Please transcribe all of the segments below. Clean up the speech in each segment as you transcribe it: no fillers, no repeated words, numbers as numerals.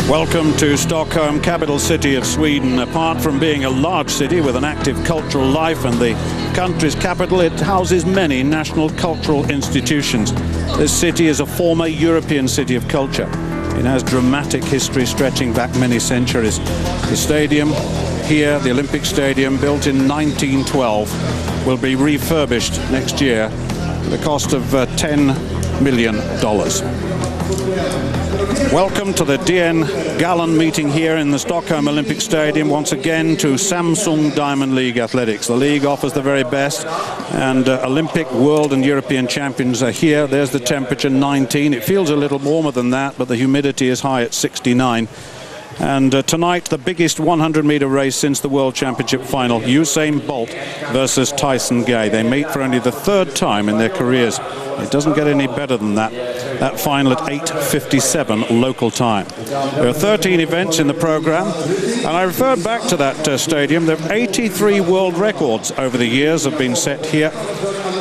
Welcome to Stockholm, capital city of Sweden. Apart from being a large city with an active cultural life and the country's capital, it houses many national cultural institutions. This city is a former European city of culture. It has dramatic history stretching back many centuries. The stadium here, the Olympic Stadium, built in 1912, will be refurbished next year at a cost of $10 million. Welcome to the DN Gallen meeting here in the Stockholm Olympic Stadium, once again to Samsung Diamond League Athletics. The league offers the very best, and Olympic, world and European champions are here. There's the temperature, 19. It feels a little warmer than that, but the humidity is high at 69. And tonight, the biggest 100-meter race since the World Championship final, Usain Bolt versus Tyson Gay. They meet for only the third time in their careers. It doesn't get any better than that. That final at 8:57 local time. There are 13 events in the program, and I referred back to that stadium. There are 83 world records over the years have been set here,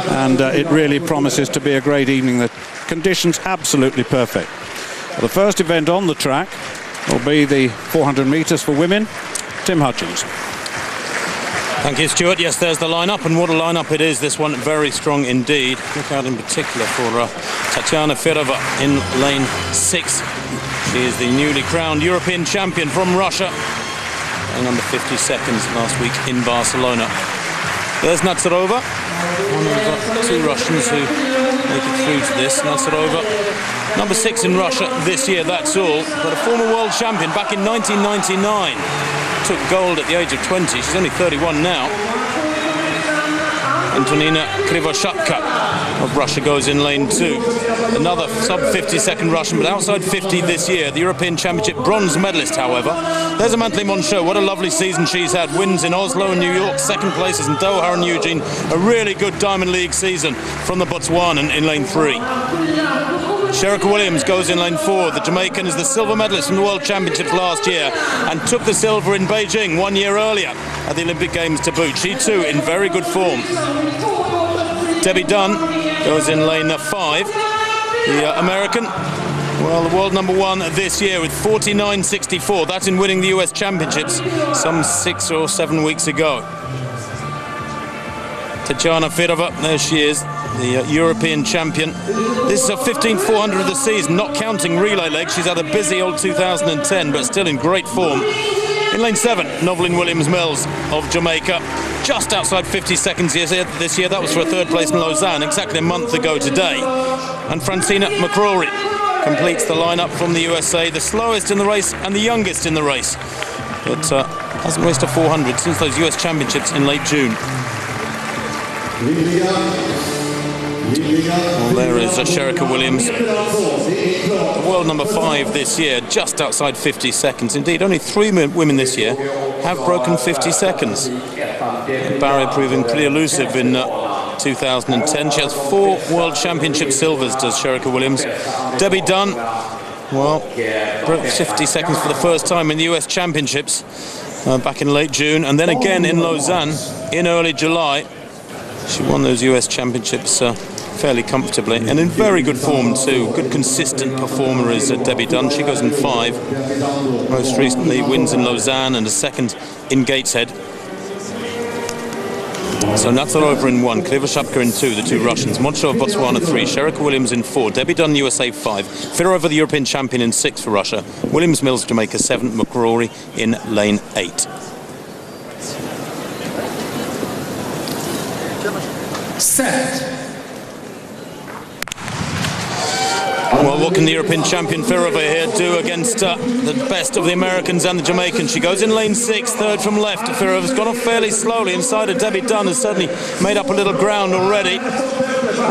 and it really promises to be a great evening. The conditions absolutely perfect. The first event on the track will be the 400 meters for women. Tim Hutchins. Thank you, Stuart. Yes, there's the lineup, and what a lineup it is. This one very strong indeed. Look out in particular for Tatiana Firova in lane 6. She is the newly crowned European champion from Russia, going under 50 seconds last week in Barcelona. There's Nazarova, one of the two Russians who make it through to this. Nazarova, number 6 in Russia this year, that's all. But a former world champion back in 1999. Took gold at the age of 20. She's only 31 now. Antonina Krivoshatka of Russia goes in lane 2. Another sub-50-second Russian, but outside 50 this year. The European Championship bronze medalist, however. There's Amantli Monchot. What a lovely season she's had. Wins in Oslo and New York, second places in Doha and Eugene. A really good Diamond League season from the Botswanan in lane 3. Sherika Williams goes in lane 4. The Jamaican is the silver medalist from the World Championships last year and took the silver in Beijing 1 year earlier at the Olympic Games to boot. She too in very good form. Debbie Dunn goes in lane 5. The American, well, the world number 1 this year with 49.64. That's in winning the US Championships some 6 or 7 weeks ago. Tatiana Firova, there she is, the European champion. This is her 15th 400 of the season, not counting relay legs. She's had a busy old 2010, but still in great form. In lane 7, Novelyn Williams-Mills of Jamaica, just outside 50 seconds this year. That was for a 3rd place in Lausanne, exactly a month ago today. And Francina McCrory completes the lineup from the USA, the slowest in the race and the youngest in the race. But hasn't raced a 400 since those US Championships in late June. Well, there is Sherika Williams, the world number 5 this year, just outside 50 seconds. Indeed, only 3 women this year have broken 50 seconds. The barrier proving pretty elusive in 2010. She has 4 World Championship silvers, does Sherika Williams. Debbie Dunn, well, broke 50 seconds for the first time in the US Championships back in late June, and then again in Lausanne in early July. She won those US Championships fairly comfortably and in very good form too. Good consistent performer is Debbie Dunn. She goes in 5. Most recently wins in Lausanne and a 2nd in Gateshead. So Nazarova in 1, Krivoshatka in 2, the 2 Russians. Monchot of Botswana 3, Sherika Williams in 4, Debbie Dunn USA 5, Firova the European champion in 6 for Russia, Williams-Mills Jamaica 7, McCrory in lane 8. Set. Well, what can the European champion Firova here do against the best of the Americans and the Jamaicans? She goes in lane 6, 3rd from left. Firova's gone off fairly slowly. Inside of Debbie Dunn has certainly made up a little ground already.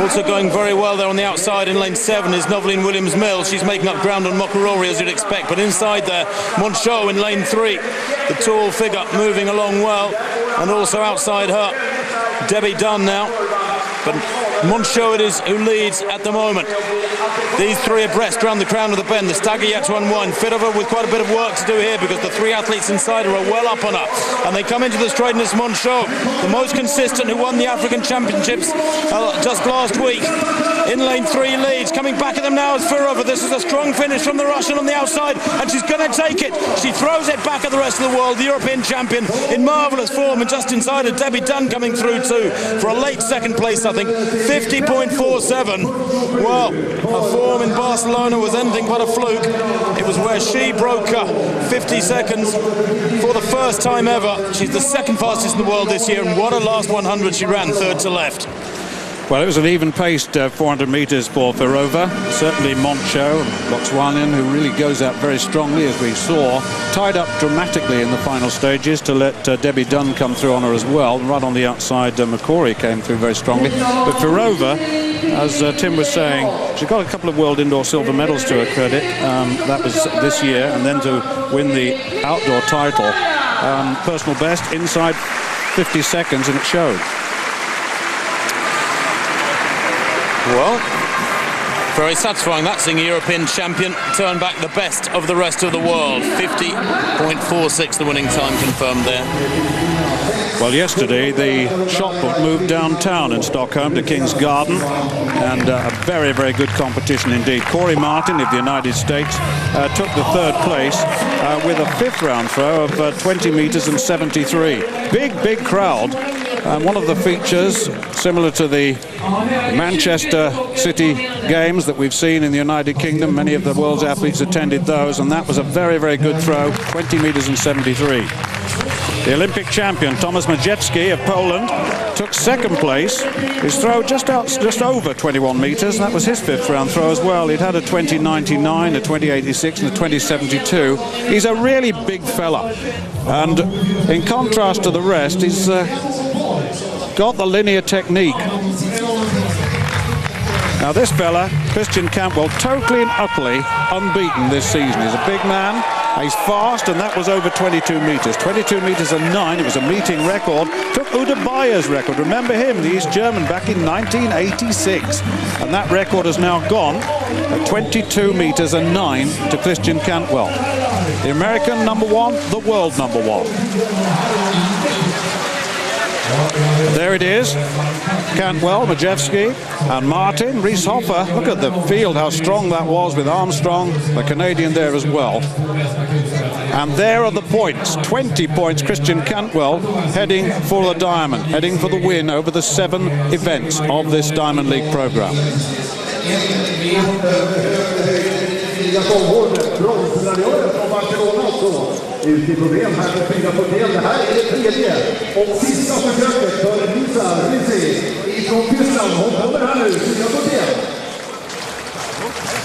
Also going very well there on the outside in lane 7 is Novelyn Williams-Mills. She's making up ground on Mokorori as you'd expect, but inside there, Monchot in lane 3. The tall figure moving along well, and also outside her, Debbie Dunn now. but Monchot it is who leads at the moment. These three abreast around the crown of the bend. The stagger yet to unwind. Fittover with quite a bit of work to do here because the three athletes inside her are well up on her. And they come into the straight and it's Monchot, the most consistent, who won the African Championships just last week. In lane 3 leads. Coming back at them now is Fittover. This is a strong finish from the Russian on the outside, and she's going to take it. She throws it back at the rest of the world. The European champion in marvellous form, and just inside her, Debbie Dunn coming through too for a late second place, I think. 50.47. Well, her form in Barcelona was anything but a fluke. It was where she broke 50 seconds for the first time ever. She's the second fastest in the world this year, and what a last 100 she ran, third to left. Well, it was an even-paced 400 metres for Fittover. Certainly Monchot, Botswanian, who really goes out very strongly, as we saw, tied up dramatically in the final stages to let Debbie Dunn come through on her as well. Right on the outside, McCrory came through very strongly. But Fittover, as Tim was saying, she got a couple of World Indoor silver medals to her credit. That was this year, and then to win the outdoor title. Personal best inside 50 seconds, and it showed. Well, very satisfying that, seeing a European champion turn back the best of the rest of the world. 50.46 the winning time confirmed there. Well, yesterday the shot put moved downtown in Stockholm to King's Garden, and a very, very good competition indeed. Corey Martin of the United States took the third place with a fifth round throw of 20 metres and 73. Big crowd. One of the features, similar to the Manchester City Games that we've seen in the United Kingdom, many of the world's athletes attended those, and that was a very, very good throw, 20 metres and 73. The Olympic champion, Tomasz Majewski of Poland, took second place. His throw just over 21 metres, and that was his fifth round throw as well. He'd had a 20.99, a 20.86 and a 20.72. He's a really big fella, and in contrast to the rest, he's got the linear technique. Now this fella, Christian Cantwell, totally and utterly unbeaten this season. He's a big man, he's fast, and that was over 22 metres. 22 metres and 9, it was a meeting record. Took Udo Bayer's record, remember him, the East German, back in 1986. And that record has now gone at 22 metres and 9 to Christian Cantwell. The American #1, the world #1. There it is. Cantwell, Majewski, and Martin. Reese Hoffer, look at the field, how strong that was with Armstrong, the Canadian there as well. And there are the points, 20 points. Christian Cantwell heading for the diamond, heading for the win over the 7 events of this Diamond League program. Problem här för 4 problem. Det här är det tredje och sista försöket för Lisa Rizzi från Tyskland. Hon kommer här nu, 4 problem.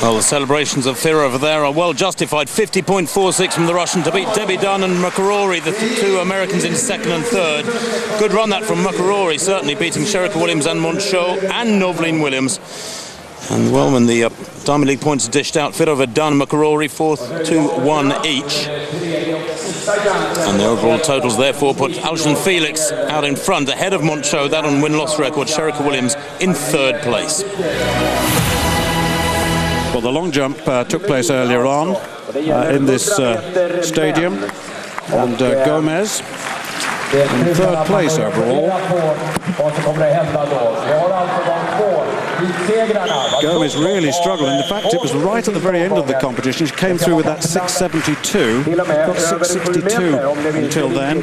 Well, the celebrations of Fittover there are well justified. 50.46 from the Russian to beat Debbie Dunn and McCrory, the two Americans in second and third. Good run that from McCrory, certainly beating Sherika Williams and Monchot and Novlin Williams. And well, when the Diamond League points are dished out, Fittover, Dunn, McCrory, 4-2-1 each. And the overall totals therefore put Alison Felix out in front, ahead of Monchot, that on win-loss record, Sherika Williams in third place. Well, the long jump took place earlier on in this stadium, and Gomez in third place overall. Gomez really struggled. In fact, it was right at the very end of the competition. She came through with that 6.72, got 6.62 until then.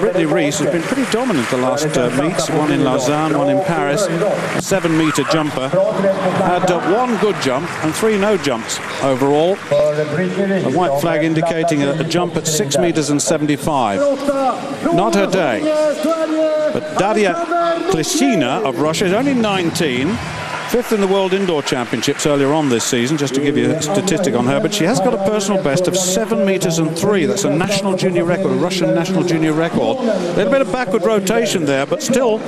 Brittany Reese has been pretty dominant the last meets, one in Lausanne, one in Paris. A 7-metre jumper. Had 1 good jump and 3 no jumps overall. A white flag indicating a jump at 6 metres and 75. Not her day. But Daria Klishina of Russia is only 19, 5th in the World Indoor Championships earlier on this season, just to give you a statistic on her, but she has got a personal best of 7 metres and 3. That's a national junior record, a Russian national junior record. A little bit of backward rotation there, but still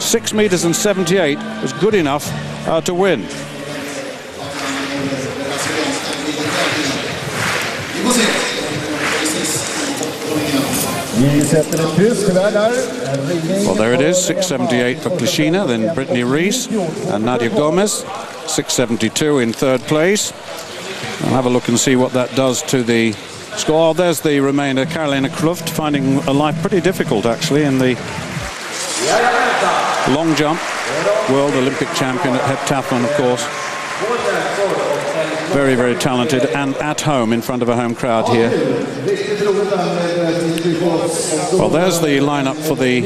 6 metres and 78 was good enough to win. Well, there it is, 6.78 for Klishina, then Brittany Rees and Nadia Gomez, 6.72 in third place. I'll have a look and see what that does to the score. There's the remainder, Carolina Kluft, finding a life pretty difficult actually in the long jump. World Olympic champion at heptathlon, of course. Very, very talented, and at home in front of a home crowd here. Well, there's the lineup for the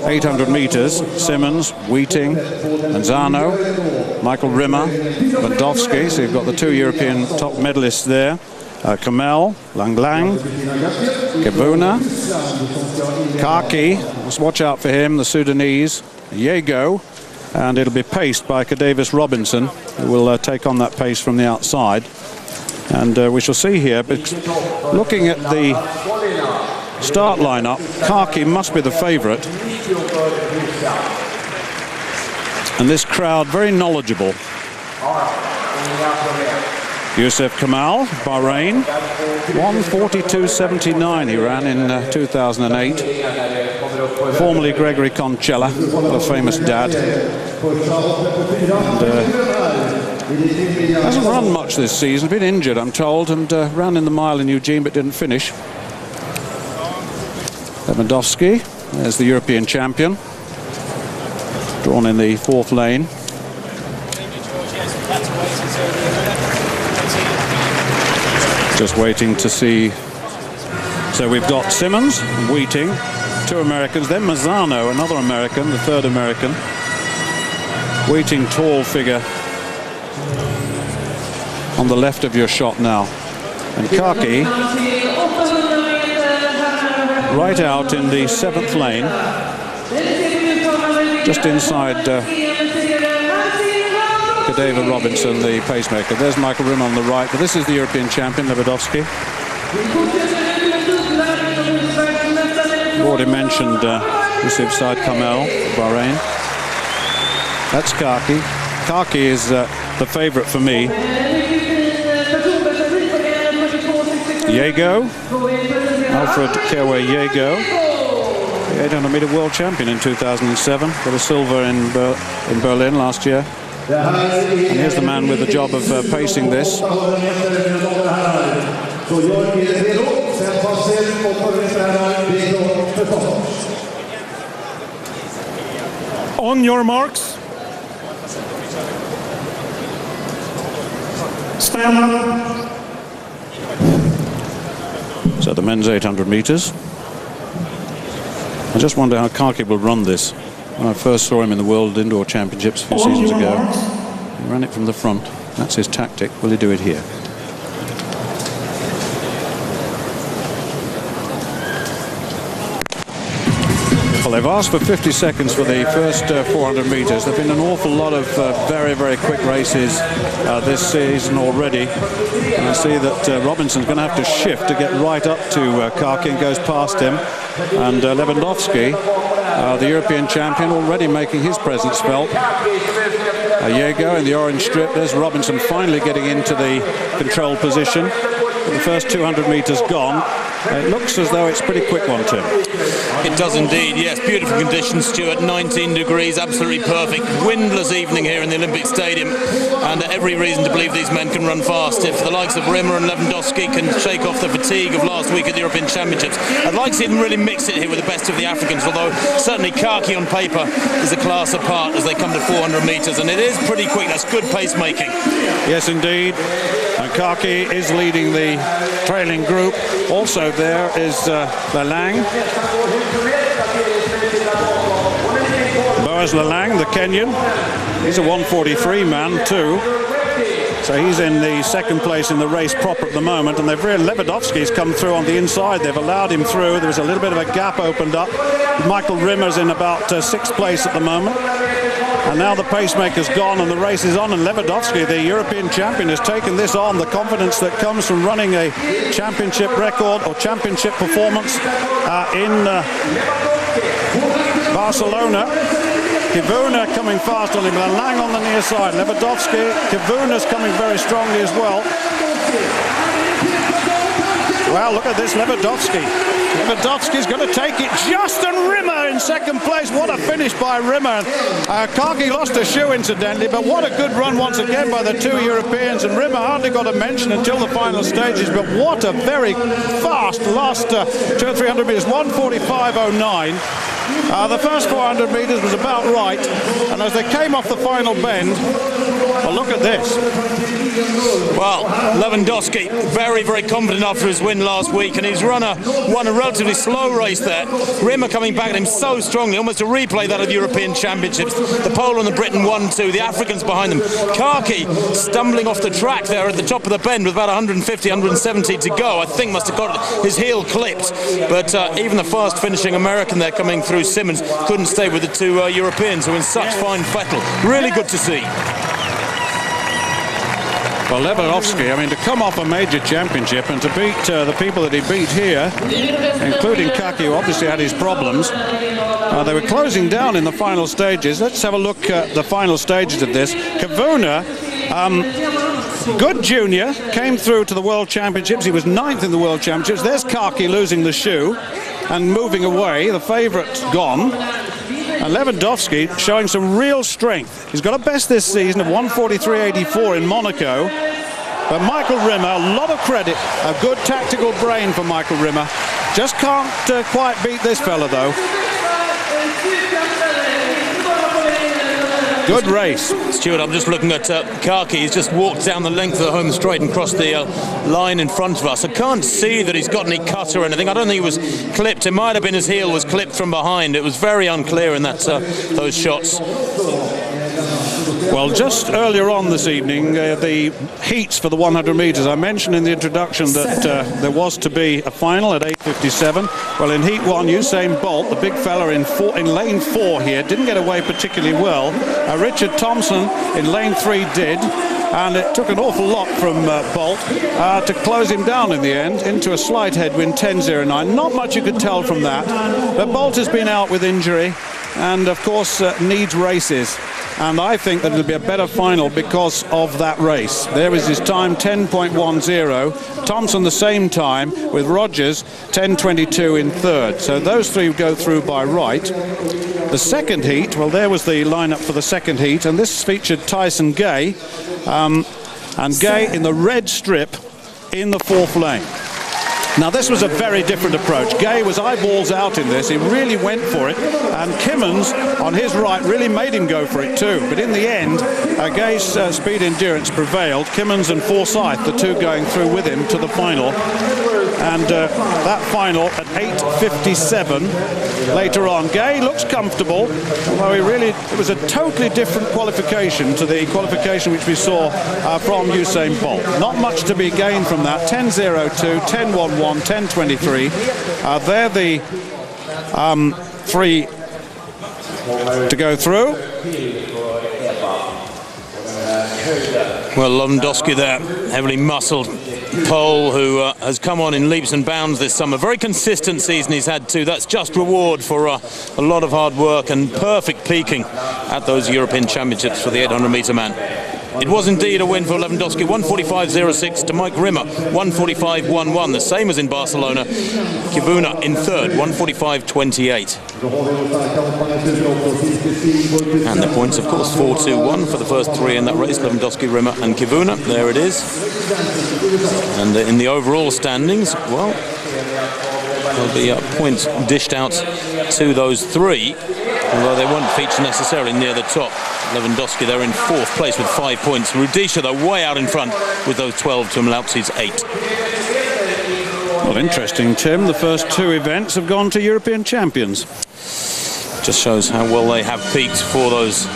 800 meters. Simmons, Wheating, Manzano, Michael Rimmer, Bandowski. So you've got the two European top medalists there. Kamel, Lang, Kebuna, Kaki, let's watch out for him, the Sudanese, Yego, and it'll be paced by Davis Robinson, who will take on that pace from the outside. And we shall see here, but looking at the start lineup, Kaki must be the favourite. And this crowd very knowledgeable. Youssef Kamal, Bahrain, 1:42.79 he ran in 2008. Formerly Gregory Concella, a famous dad. And, hasn't run much this season, been injured I'm told, and ran in the mile in Eugene but didn't finish. Lewandowski, there's the European champion, drawn in the fourth lane. Just waiting to see. So we've got Simmons, Wheating, two Americans, then Mazzano, another American, the third American. Wheating, tall figure on the left of your shot now. And Kaki right out in the seventh lane, just inside David Robinson, the pacemaker. There's Michael Rim on the right, but this is the European champion, Lewandowski. I've already mentioned Yusuf Said Kamel, Bahrain. That's Kaki. Kaki is the favourite for me. Yego, Alfred Kewe Yego, the 800 meter world champion in 2007, got a silver in Berlin last year. And here's the man with the job of pacing this. On your marks. Stand up. So the men's 800 meters. I just wonder how Kaki will run this. When I first saw him in the World Indoor Championships a few seasons ago, he ran it from the front. That's his tactic. Will he do it here? Well, they've asked for 50 seconds for the first 400 meters. There have been an awful lot of very, very quick races this season already. And I see that Robinson's going to have to shift to get right up to Kaki and goes past him. And Lewandowski, the European champion, already making his presence felt. Yego in the orange strip. There's Robinson finally getting into the control position. The first 200 meters gone. It looks as though it's a pretty quick one, Tim. It does indeed, yes. Beautiful conditions, Stuart. 19 degrees, absolutely perfect. Windless evening here in the Olympic Stadium, and every reason to believe these men can run fast. If the likes of Rimmer and Lewandowski can shake off the fatigue of last week at the European Championships, I'd like to see them really mix it here with the best of the Africans, although certainly Kaki on paper is a class apart as they come to 400 metres, and it is pretty quick. That's good pacemaking. Yes, indeed. And Kaki is leading the trailing group. Also there is Lalang. Boaz Lalang, the Kenyan. He's a 1:43 man too. So he's in the second place in the race proper at the moment, and they've really, Lewandowski's come through on the inside. They've allowed him through. There's a little bit of a gap opened up. Michael Rimmer's in about sixth place at the moment. And now the pacemaker's gone and the race is on, and Lewandowski, the European champion, has taken this on. The confidence that comes from running a championship record or championship performance in Barcelona. Kebuna coming fast on him, Lang on the near side. Lewandowski, Kebuna's coming very strongly as well. Well, look at this, Lewandowski. Lewandowski's going to take it just, and Rimmer in second place. What a finish by Rimmer. Karki lost a shoe incidentally, but what a good run once again by the two Europeans, and Rimmer hardly got a mention until the final stages, but what a very fast last 200 or 300 metres, 1:45.09. The first 400 metres was about right, and as they came off the final bend, well, look at this. Well, Lewandowski very, very confident after his win last week, and he's won a relatively slow race there. Rimmer coming back at him so strongly, almost a replay that of the European Championships. The Pole and the Briton 1-2, the Africans behind them. Karki stumbling off the track there at the top of the bend with about 150, 170 to go. I think must have got his heel clipped, but even the fast finishing American there coming through, Simmons, couldn't stay with the two Europeans who are in such fine fettle. Really good to see. Well, Lewandowski, I mean, to come off a major championship and to beat the people that he beat here, including Kaki, who obviously had his problems, they were closing down in the final stages. Let's have a look at the final stages of this. Kavuna, good junior, came through to the World Championships. He was 9th in the World Championships. There's Kaki losing the shoe and moving away. The favourite's gone. And Lewandowski showing some real strength. He's got a best this season of 1:43.84 in Monaco. But Michael Rimmer, a lot of credit, a good tactical brain for Michael Rimmer. Just can't quite beat this fella, though. Good race. Stuart, I'm just looking at Karki. He's just walked down the length of the home straight and crossed the line in front of us. I can't see that he's got any cut or anything. I don't think he was clipped. It might have been his heel was clipped from behind. It was very unclear in that those shots. Well, just earlier on this evening, the heats for the 100 metres. I mentioned in the introduction that there was to be a final at 8:57. Well, in heat 1, Usain Bolt, the big fella in lane 4 here, didn't get away particularly well. Richard Thompson in lane 3 did. And it took an awful lot from Bolt to close him down in the end into a slight headwind, 10.09. Not much you could tell from that. But Bolt has been out with injury and, of course, needs races. And I think that it'll be a better final because of that race. There is his time, 10.10. Thompson the same time, with Rogers 10.22 in third. So those three go through by right. The second heat, well, there was the lineup for the second heat, and this featured Tyson Gay, and Gay in the red strip in the 4th lane. Now, this was a very different approach. Gay was eyeballs out in this. He really went for it. And Kimmons, on his right, really made him go for it too. But in the end, Gay's speed endurance prevailed. Kimmons and Forsyth, the two going through with him to the final. And that final at 8:57 later on. Gay looks comfortable, although it was a totally different qualification to the qualification which we saw from Usain Bolt. Not much to be gained from that. 10.02, 10.11, 10.23. They're the three to go through. Well, Lewandowski there, heavily muscled Pole, who has come on in leaps and bounds this summer. Very consistent season he's had too. That's just reward for a lot of hard work and perfect peaking at those European Championships for the 800-metre man. It was indeed a win for Lewandowski, 1:45.06 to Mike Rimmer, 1:45.11, the same as in Barcelona. Kivuna in third, 1:45.28. And the points, of course, 4-2-1 for the first three in that race, Lewandowski, Rimmer and Kivuna. There it is. And in the overall standings, well, there'll be points dished out to those three, although they won't feature necessarily near the top. Lewandowski, they're in 4th place with 5 points. Rudisha, they're way out in front with those 12 to Mlaupsi's 8. Well, interesting, Tim. The first two events have gone to European champions. Just shows how well they have peaked for those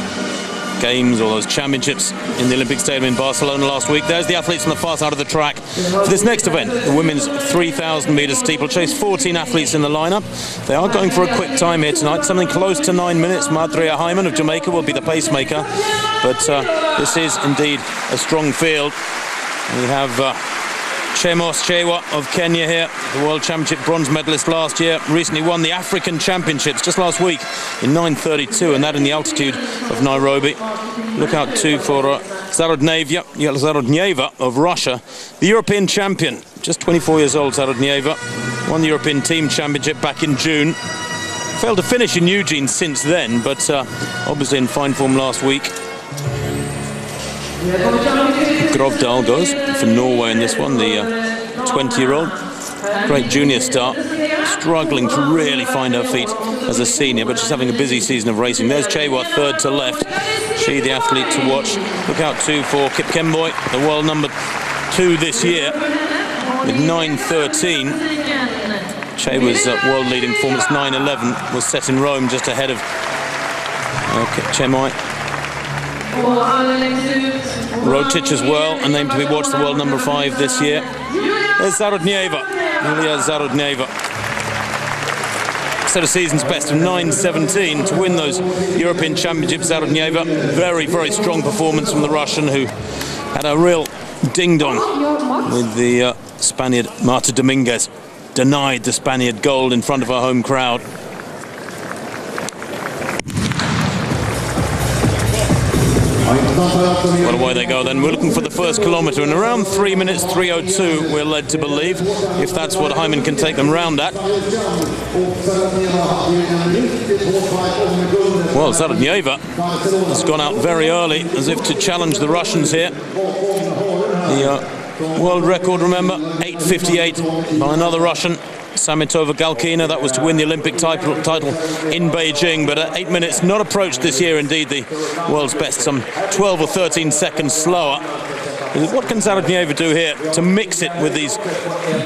games or those championships in the Olympic Stadium in Barcelona last week. There's the athletes on the far side of the track. For this next event, the women's 3,000 metre steeplechase, 14 athletes in the lineup. They are going for a quick time here tonight, something close to 9 minutes. Madria Hyman of Jamaica will be the pacemaker, but this is indeed a strong field. We have Chemos Chewa of Kenya here, the World Championship bronze medalist last year, recently won the African Championships just last week in 9:32, and that in the altitude of Nairobi. Look out too for Zarodnyeva of Russia, the European champion, just 24 years old, Zarodnyeva, Won the European Team Championship back in June. Failed to finish in Eugene since then, but obviously in fine form last week. Grovdal goes for Norway in this one, the 20-year-old. Great junior start, struggling to really find her feet as a senior, but she's having a busy season of racing. There's Chewa, third to left. She, the athlete to watch. Look out too for Kip Kemboy, the world number 2 this year, with 9:13. Chewa's world leading performance, 9:11, was set in Rome just ahead of Kip Kemboy. Rotich as well, a name to be watched, the world number 5 this year. There's Zarodnieva, Julia Zarodnieva. Set a season's best of 9:17 to win those European Championships. Zarodnieva, very, very strong performance from the Russian, who had a real ding-dong with the Spaniard Marta Dominguez. Denied the Spaniard gold in front of her home crowd. Well, away they go then. We're looking for the first kilometre in around 3 minutes 3:02, we're led to believe, if that's what Hyman can take them round at. Well, Zarodnieva has gone out very early, as if to challenge the Russians here. The world record, remember, 8:58 by another Russian, Samitova Galkina. That was to win the Olympic title in Beijing, but at 8 minutes, not approached this year, indeed the world's best, some 12 or 13 seconds slower. What can Zarodnieva do here to mix it with these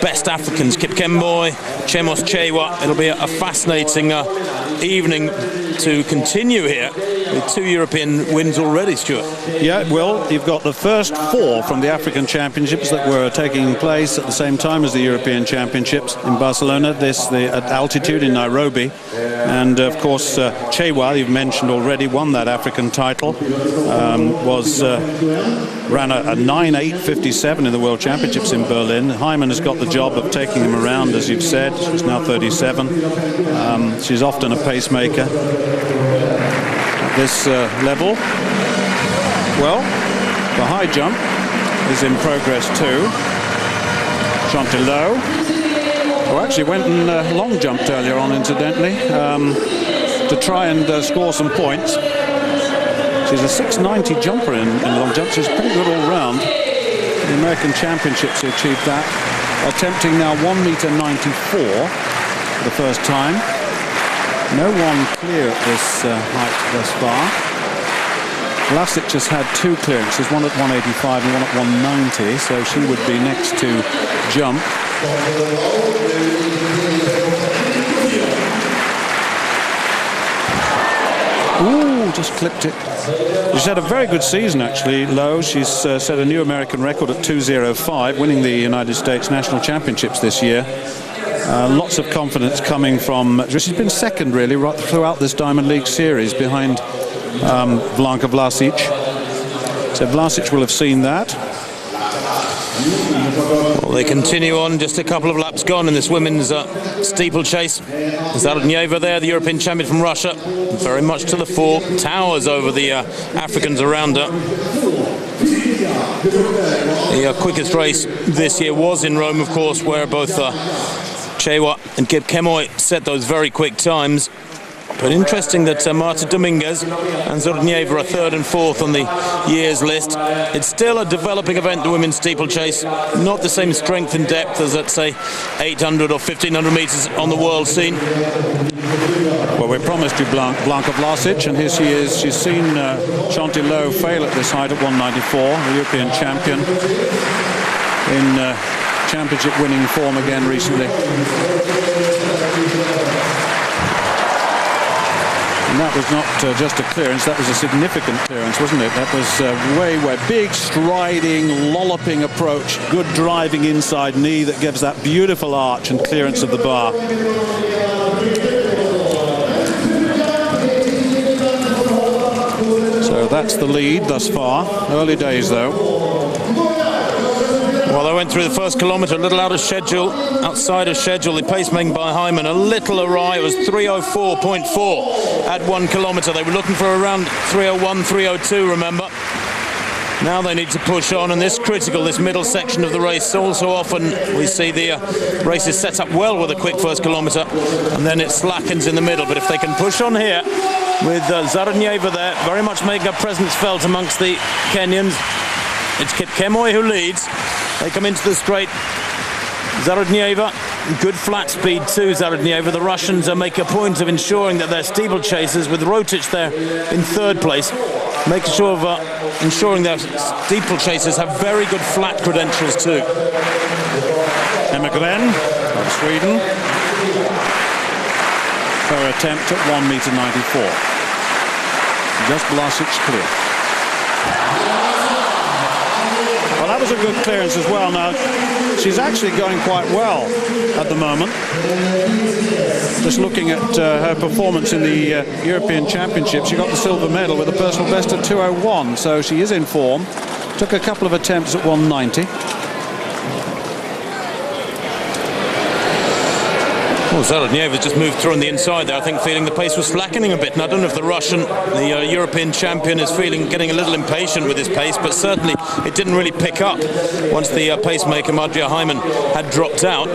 best Africans? Kip Kemboy, Chemos Chewa. It'll be a fascinating evening to continue here with 2 European wins already, Stuart. Yeah, well, you've got the first 4 from the African Championships that were taking place at the same time as the European Championships in Barcelona, at altitude in Nairobi. And of course, Chewa, you've mentioned already, won that African title, ran a 9:8:57 in the World Championships in Berlin. Hyman has got the job of taking him around, as you've said. She's now 37. She's often a pacemaker at this level. Well, the high jump is in progress too. Chantillo, who actually went and long jumped earlier on, incidentally, to try and score some points. She's a 690 jumper in long jump. She's pretty good all round. The American Championships, she achieved that. Attempting now 1:94 for the first time. No one clear at this height thus far. Vlasic has had 2 clearances, one at 185 and one at 190, so she would be next to jump. Ooh, just clipped it. She's had a very good season, actually, Lowe. She's set a new American record at 2:05, winning the United States National Championships this year. Lots of confidence coming from... She's been second, really, right throughout this Diamond League series, behind Blanka Vlasic. So Vlasic will have seen that. Well, they continue on, just a couple of laps gone in this women's steeplechase. Zarodnieva there, the European champion from Russia, very much to the fore, towers over the Africans around her. The quickest race this year was in Rome, of course, where both Chewa and Kip Kemboy set those very quick times. But interesting that Marta Dominguez and Zarodnieva are 3rd and 4th on the year's list. It's still a developing event, the women's steeplechase. Not the same strength and depth as, let's say, 800 or 1,500 metres on the world scene. Well, we promised you Blanka Vlasic, and here she is. She's seen Chantillo fail at this height at 194, the European champion, in championship winning form again recently. And that was not just a clearance, that was a significant clearance, wasn't it? That was way, big striding, lolloping approach, good driving inside knee that gives that beautiful arch and clearance of the bar. So that's the lead thus far. Early days, though. Well, I went through the first kilometre a little out of schedule, outside of schedule. The pacemaking by Hyman a little awry. It was 3:04.4 at 1 kilometre. They were looking for around 3:01, 3:02, remember. Now they need to push on, and this critical, this middle section of the race. Also often we see the race is set up well with a quick first kilometre, and then it slackens in the middle. But if they can push on here with Zarodnieva there, very much making a presence felt amongst the Kenyans. It's Kipkemoi who leads. They come into the straight. Zarodnieva, good flat speed too, Zarodnieva. The Russians make a point of ensuring that they're steeplechasers, with Rotic there in third place, making sure of ensuring their steeplechasers have very good flat credentials too. Emma Gren from Sweden. Her attempt at 1m94. Just Blasic's clear. Well, that was a good clearance as well. Now, she's actually going quite well at the moment. Just looking at her performance in the European Championship, she got the silver medal with a personal best of 2:01, so she is in form. Took a couple of attempts at 190. Well, Zarodnieva just moved through on the inside there, I think, feeling the pace was slackening a bit. And I don't know if the Russian, the European champion, is getting a little impatient with his pace, but certainly it didn't really pick up once the pacemaker, Madria Hyman, had dropped out.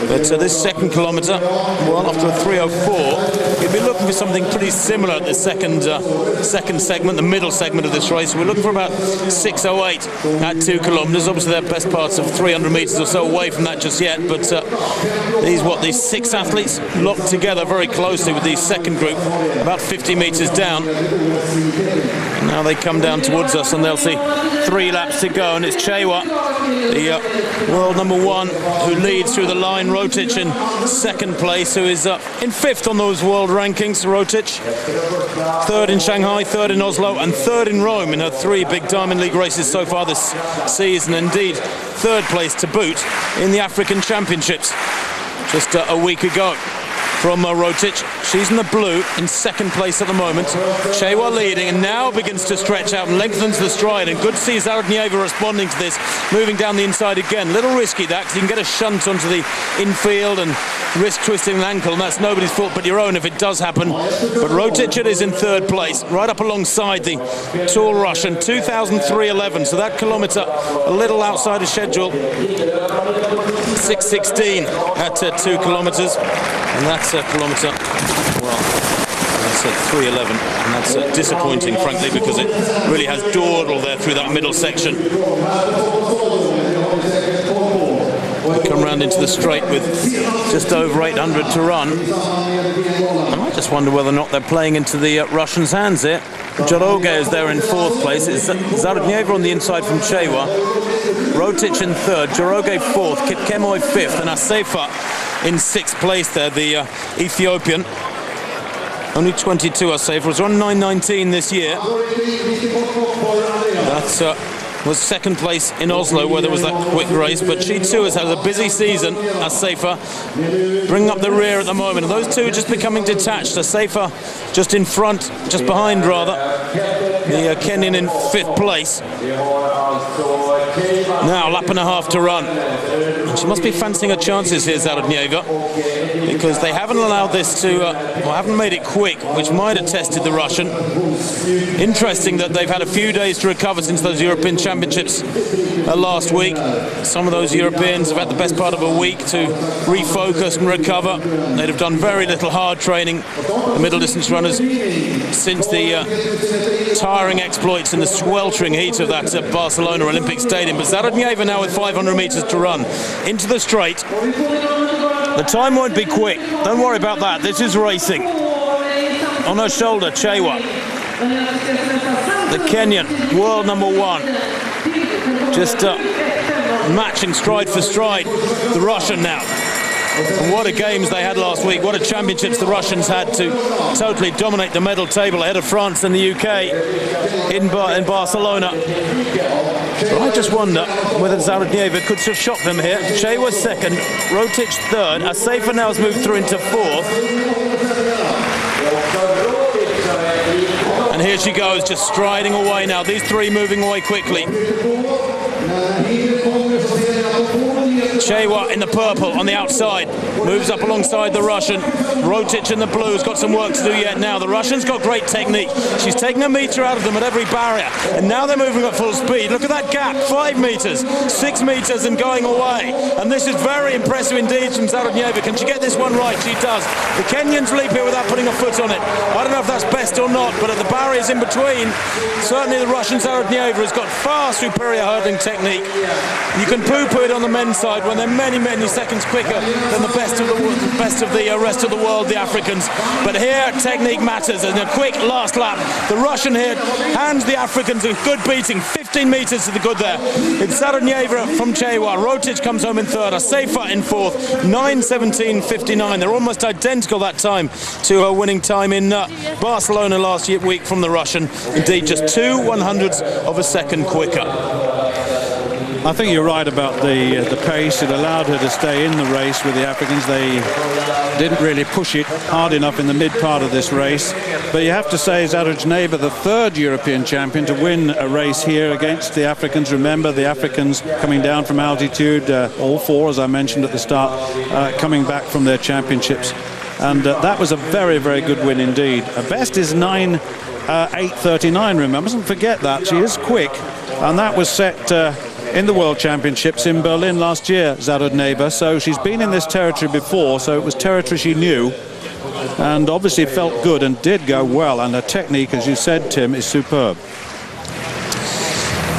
But this second kilometre, well, after a 3:04, you'd be looking for something pretty similar at the second segment, the middle segment of this race. We're looking for about 6:08 at 2 kilometres. Obviously, they're best parts of 300 metres or so away from that just yet. But these 6 athletes locked together very closely with the second group, about 50 metres down. And now they come down towards us, and they'll see 3 laps to go. And it's Chewa, the world number 1, who leads through the line. Rotic in second place, who is in 5th on those world rankings. Rotic, 3rd in Shanghai, 3rd in Oslo, and 3rd in Rome in her 3 big Diamond League races so far this season. Indeed, 3rd place to boot in the African Championships just a week ago. From Rotic, she's in the blue, in second place at the moment. Chewa leading, and now begins to stretch out and lengthens the stride. And good to see Zarodnieva responding to this, moving down the inside again. Little risky that, because you can get a shunt onto the infield and risk twisting an ankle, and that's nobody's fault but your own if it does happen. But Rotic is in 3rd place, right up alongside the tall Russian, 2003.11. So that kilometre a little outside of schedule. 6:16 at 2 kilometres. And that's a kilometre, well, that's at 3:11, and that's disappointing, frankly, because it really has dawdled there through that middle section. We come round into the straight with just over 800 to run. And I just wonder whether or not they're playing into the Russians' hands here. Joroge is there in 4th place. It's Zarodnieva on the inside from Chewa. Rotic in 3rd, Joroge 4th, Kipkemoi 5th, and Asefa in 6th place there, the Ethiopian. Only 22 Asefa, was on 9:19 this year. That was 2nd place in Oslo, where there was that quick race, but she too has had a busy season. Asefa bringing up the rear at the moment, and those two are just becoming detached. Asefa just in front, just behind rather, the Kenyan in 5th place. Now a lap and a half to run, and she must be fancying her chances here, Zarodnieva, because they haven't allowed this to, or haven't made it quick, which might have tested the Russian. Interesting that they've had a few days to recover since those European Championships last week. Some of those Europeans have had the best part of a week to refocus and recover. They'd have done very little hard training, the middle distance runners, since the tiring exploits in the sweltering heat of that Barcelona Olympic Stadium. But Zarodnieva now with 500 metres to run into the straight. The time won't be quick, don't worry about that, this is racing. On her shoulder, Chewa, the Kenyan, world number 1. Just matching stride for stride the Russian now. And what a games they had last week, what a championships the Russians had to totally dominate the medal table ahead of France and the UK in Barcelona. But I just wonder whether Zarodnieva could have shocked them here. Chewa 2nd, Rotic 3rd, Asefa now has moved through into 4th. And here she goes, just striding away now. These 3 moving away quickly. Chewa in the purple on the outside, moves up alongside the Russian. Rotic in the blue's got some work to do yet now. The Russian's got great technique. She's taking a metre out of them at every barrier, and now they're moving at full speed. Look at that gap, 5 metres, 6 metres and going away. And this is very impressive indeed from Zarodnieva. Can she get this one right? She does. The Kenyans leap here without putting a foot on it. I don't know if that's best or not, but at the barriers in between, certainly the Russian Zarodnieva has got far superior hurdling technique. You can poo-poo it on the men's side when they're many, many seconds quicker than the best of the rest of the world, the Africans. But here, technique matters. And a quick last lap. The Russian here hands the Africans a good beating. 15 metres to the good there. It's Zarodnieva from Chewa. Rotic comes home in third. Asefa in fourth. 9:17.59. They're almost identical that time to her winning time in Barcelona last week from the Russian. Indeed, just 2/100ths of a second quicker. I think you're right about the pace. It allowed her to stay in the race with the Africans. They didn't really push it hard enough in the mid part of this race. But you have to say Zarodnieva, the third European champion to win a race here against the Africans. Remember, the Africans coming down from altitude, all four, as I mentioned at the start, coming back from their championships. And that was a very, very good win indeed. Her best is 9:8:39, remember. Mustn't forget that. She is quick. And that was set in the World Championships in Berlin last year, Zarodnieva. So she's been in this territory before, so it was territory she knew. And obviously felt good and did go well. And her technique, as you said, Tim, is superb.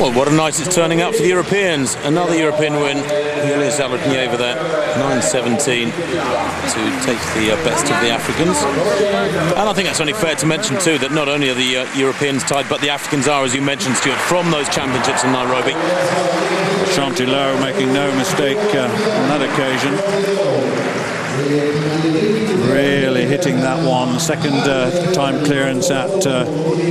Well, what a night it's turning out for the Europeans. Another European win. Yulia Zarodnieva there, 9:17 to take the best of the Africans. And I think that's only fair to mention too that not only are the Europeans tied, but the Africans are, as you mentioned, Stuart, from those championships in Nairobi. Chantillo making no mistake on that occasion. Really hitting that one. Second time clearance at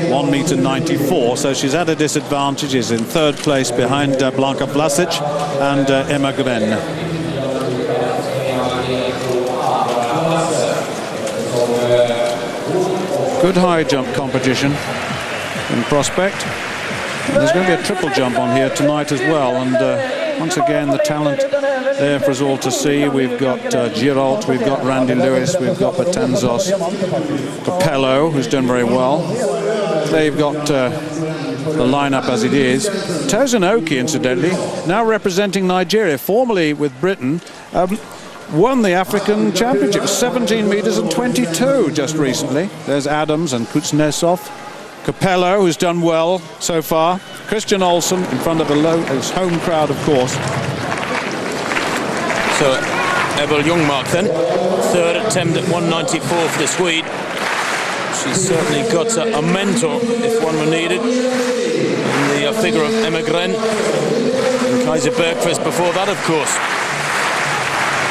1:94. So she's at a disadvantage. She's in third place behind Blanka Vlasic and Emma Gren. Good high jump competition in prospect. And there's going to be a triple jump on here tonight as well. And once again, the talent there for us all to see. We've got Girault, we've got Randy Lewis, we've got Batanzos, Capello, who's done very well. They've got the lineup as it is. Tozanoki, incidentally, now representing Nigeria, formerly with Britain, won the African Championship, 17 metres and 22 just recently. There's Adams and Kuznetsov. Capello, who's done well so far. Christian Olsen in front of his home crowd, of course. So Ebel Ljungmark then, third attempt at 1:94 for the Swede. She's certainly got a mentor, if one were needed, in the figure of Emma Gren and Kaiser Bergqvist before that, of course.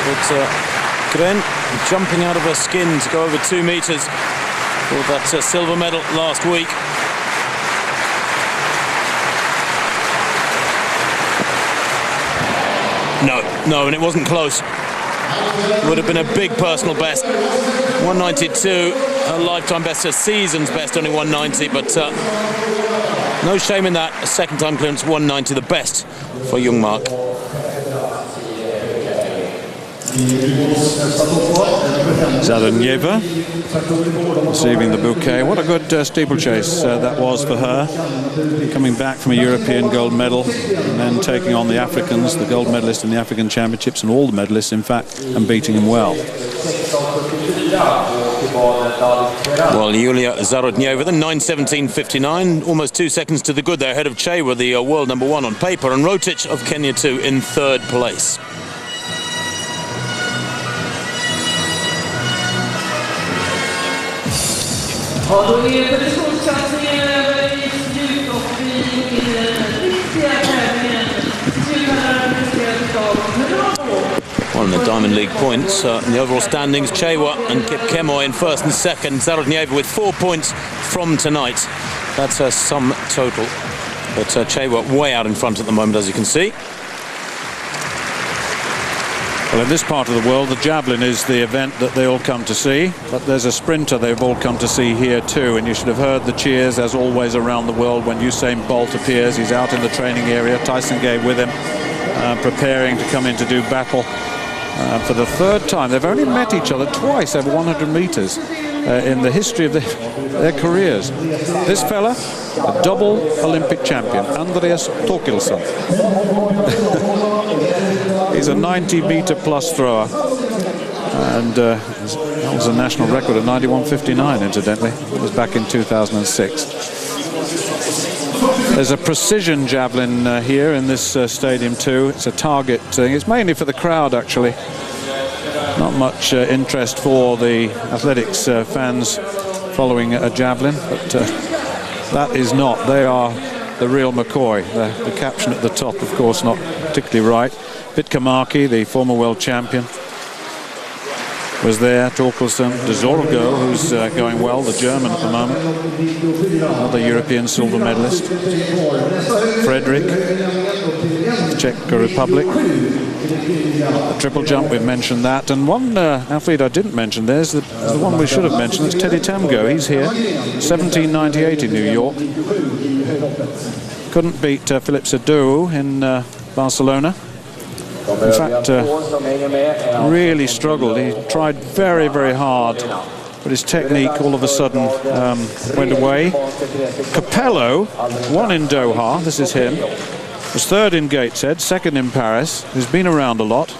But Gren jumping out of her skin to go over 2 metres for that silver medal last week. No, and it wasn't close. Would have been a big personal best. 1:92, her lifetime best, her season's best, only 1:90, but no shame in that. A second time clearance, 1:90, the best for Ljungmark. Zarodnieva receiving the bouquet. What a good steeplechase that was for her. Coming back from a European gold medal and then taking on the Africans, the gold medalists in the African Championships, and all the medalists, in fact, and beating them well. Well, Yulia Zarodnieva, then 9:17.59, almost 2 seconds to the good there, ahead of Chewa, the world number one on paper, and Rotic of Kenya too in third place. Ja, då är positionssatsningen över i slut och vi in i den riktiga tävlingen. Well, in the Diamond League points, in the overall standings, Chewa and Kip Kemoy in first and second. Zarodnieva with 4 points from tonight. That's her sum total. But Chewa way out in front at the moment, as you can see. Well, in this part of the world, the javelin is the event that they all come to see, but there's a sprinter they've all come to see here too, and you should have heard the cheers, as always, around the world when Usain Bolt appears. He's out in the training area, Tyson Gay with him, preparing to come in to do battle for the third time. They've only met each other twice over 100 meters in the history of their careers. This fella, a double Olympic champion, Andreas Thorkildsen. He's a 90-meter plus thrower, and that was a national record of 91.59, incidentally. It was back in 2006. There's a precision javelin here in this stadium too. It's a target thing. It's mainly for the crowd, actually. Not much interest for the athletics fans following a javelin, but that is not. They are the real McCoy. The caption at the top, of course, not particularly right. Pitkämäki, the former world champion, was there. Thorkildsen, De Zorgo, who's going well, the German at the moment, another European silver medalist. Frederick, Czech Republic. The triple jump, we've mentioned that. And one athlete I didn't mention, there's the one we should have mentioned, it's Teddy Tamgo. He's here, 1798 in New York. Couldn't beat Philip Sedou in Barcelona. In fact, really struggled. He tried very, very hard, but his technique all of a sudden went away. Capello won in Doha. This is him. Was third in Gateshead, second in Paris. He's been around a lot,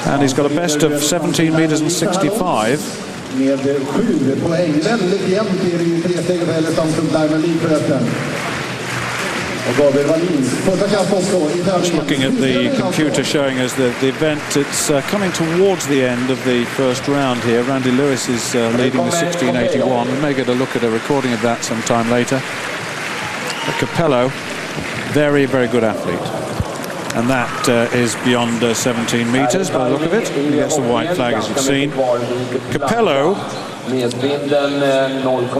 and he's got a best of 17 meters and 65. Just looking at the computer showing us the event, it's coming towards the end of the first round here. Randy Lewis is leading the 1681. We may get a look at a recording of that sometime later. But Capello, very, very good athlete. And that is beyond 17 meters by the look of it. He gets the white flag, as you've seen. Capello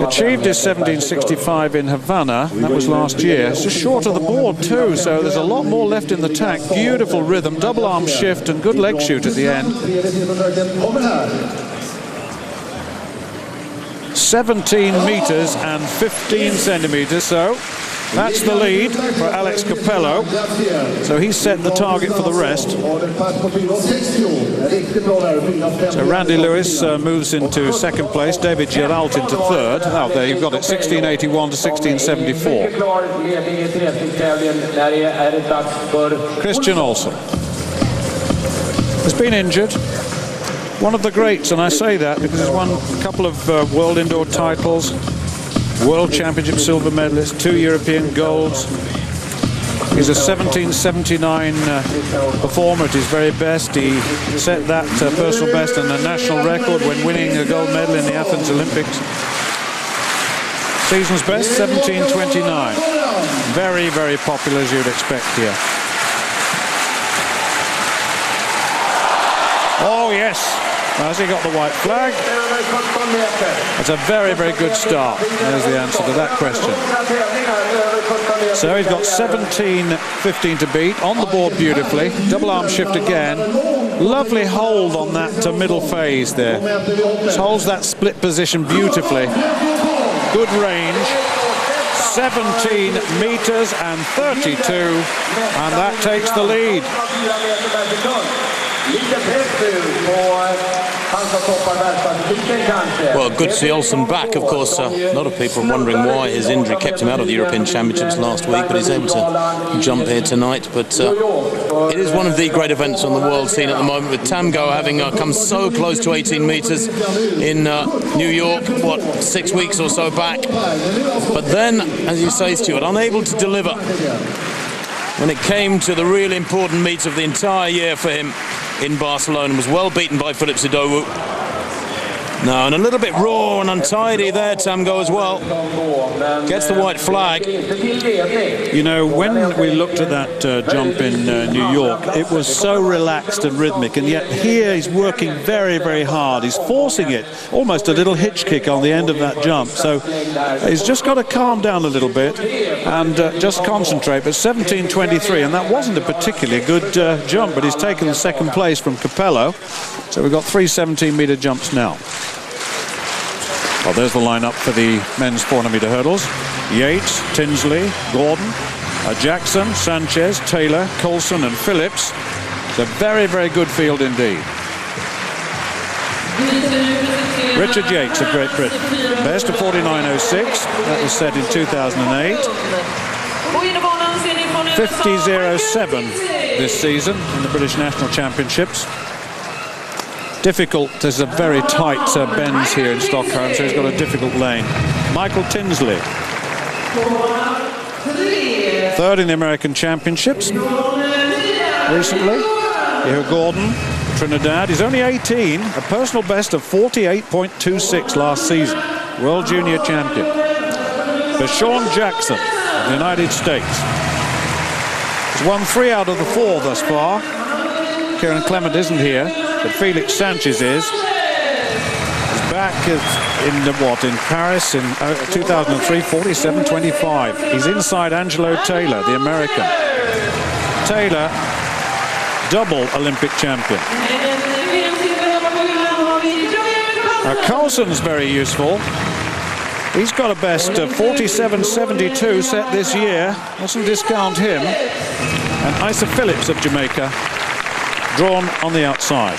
achieved his 1765 in Havana. That was last year. It's just short of the board too, so there's a lot more left in the tank. Beautiful rhythm, double arm shift and good leg shoot at the end. 17 meters and 15 centimeters, so that's the lead for Alex Capello. So he set the target for the rest. So Randy Lewis moves into second place, David Geralt into third. Oh, there you've got it, 1681 to 1674. Christian Olsen has been injured. One of the greats, and I say that because he's won a couple of world indoor titles, World Championship silver medalist, 2 European golds. He's a 1779 performer at his very best. He set that personal best and a national record when winning a gold medal in the Athens Olympics. Season's best, 1729. Very, very popular, as you'd expect here. Oh, yes. Has he got the white flag? That's a very, very good start. There's the answer to that question. So he's got 17.15 to beat. On the board beautifully. Double arm shift again. Lovely hold on that middle phase there. Just holds that split position beautifully. Good range. 17 meters and 32. And that takes the lead. Well, good to see Olsen back, of course. A lot of people are wondering why his injury kept him out of the European Championships last week, but he's able to jump here tonight. But it is one of the great events on the world scene at the moment, with Tamgo having come so close to 18 meters in New York, 6 weeks or so back. But then, as you say, Stuart, unable to deliver when it came to the really important meet of the entire year for him in Barcelona. Was well beaten by Philip Sedou. No, and a little bit raw and untidy there, Tamgo, as well. Gets the white flag. You know, when we looked at that jump in New York, it was so relaxed and rhythmic, and yet here he's working very, very hard. He's forcing it, almost a little hitch kick on the end of that jump. So he's just got to calm down a little bit and just concentrate. But 17.23, and that wasn't a particularly good jump, but he's taken the second place from Capello. So we've got 3 17-meter jumps now. Well, there's the lineup for the men's 400-meter hurdles. Yates, Tinsley, Gordon, Jackson, Sanchez, Taylor, Coulson and Phillips. It's a very, very good field indeed. Richard Yates of Great Britain. Best of 49.06. That was set in 2008. 50.07 this season in the British National Championships. Difficult, there's a very tight bends here in Stockholm, so he's got a difficult lane. Michael Tinsley, third in the American Championships recently. Here Gordon, Trinidad. He's only 18, a personal best of 48.26 last season. World Junior Champion. Sean Jackson of the United States. He's won 3 out of the 4 thus far. Kieran Clement isn't here, but Felix Sanchez is. He's back in Paris in 2003, 47.25. He's inside Angelo Taylor, the American. Taylor, double Olympic champion. Now Coulson's very useful. He's got a best of 47.72 set this year. Mustn't discount him. And Isa Phillips of Jamaica, drawn on the outside.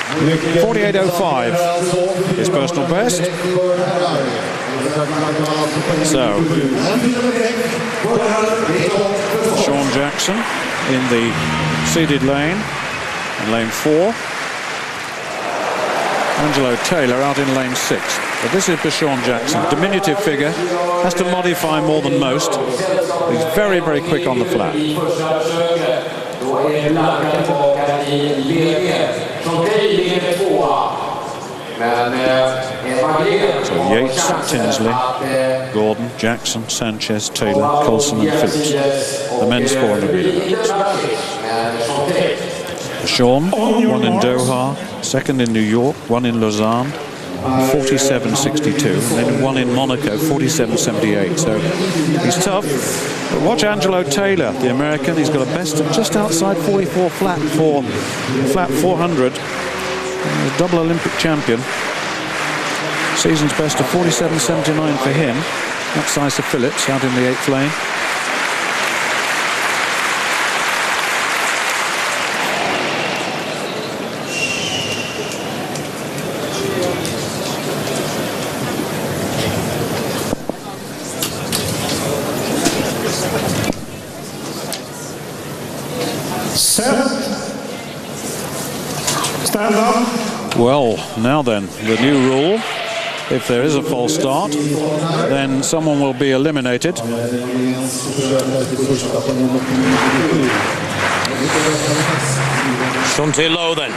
48.05 his personal best. So Sean Jackson in the seeded lane, in lane 4. Angelo Taylor out in lane 6. But this is Sean Jackson, diminutive figure, has to modify more than most. He's very, very quick on the flat. So Yates, Tinsley, Gordon, Jackson, Sanchez, Taylor, Coulson and Phillips. The men's 400 meter hurdles. Sean, 1 in Doha, 2nd in New York, 1 in Lausanne, 47.62, and then 1 in Monaco, 47.78. So he's tough. But watch Angelo Taylor, the American. He's got a best of just outside 44 flat for flat 400. A double Olympic champion. Season's best of 47.79 for him. That's Isa Phillips out in the 8th lane. Stand up. Well, now then, the new rule. If there is a false start, then someone will be eliminated. Shantae Lowe then.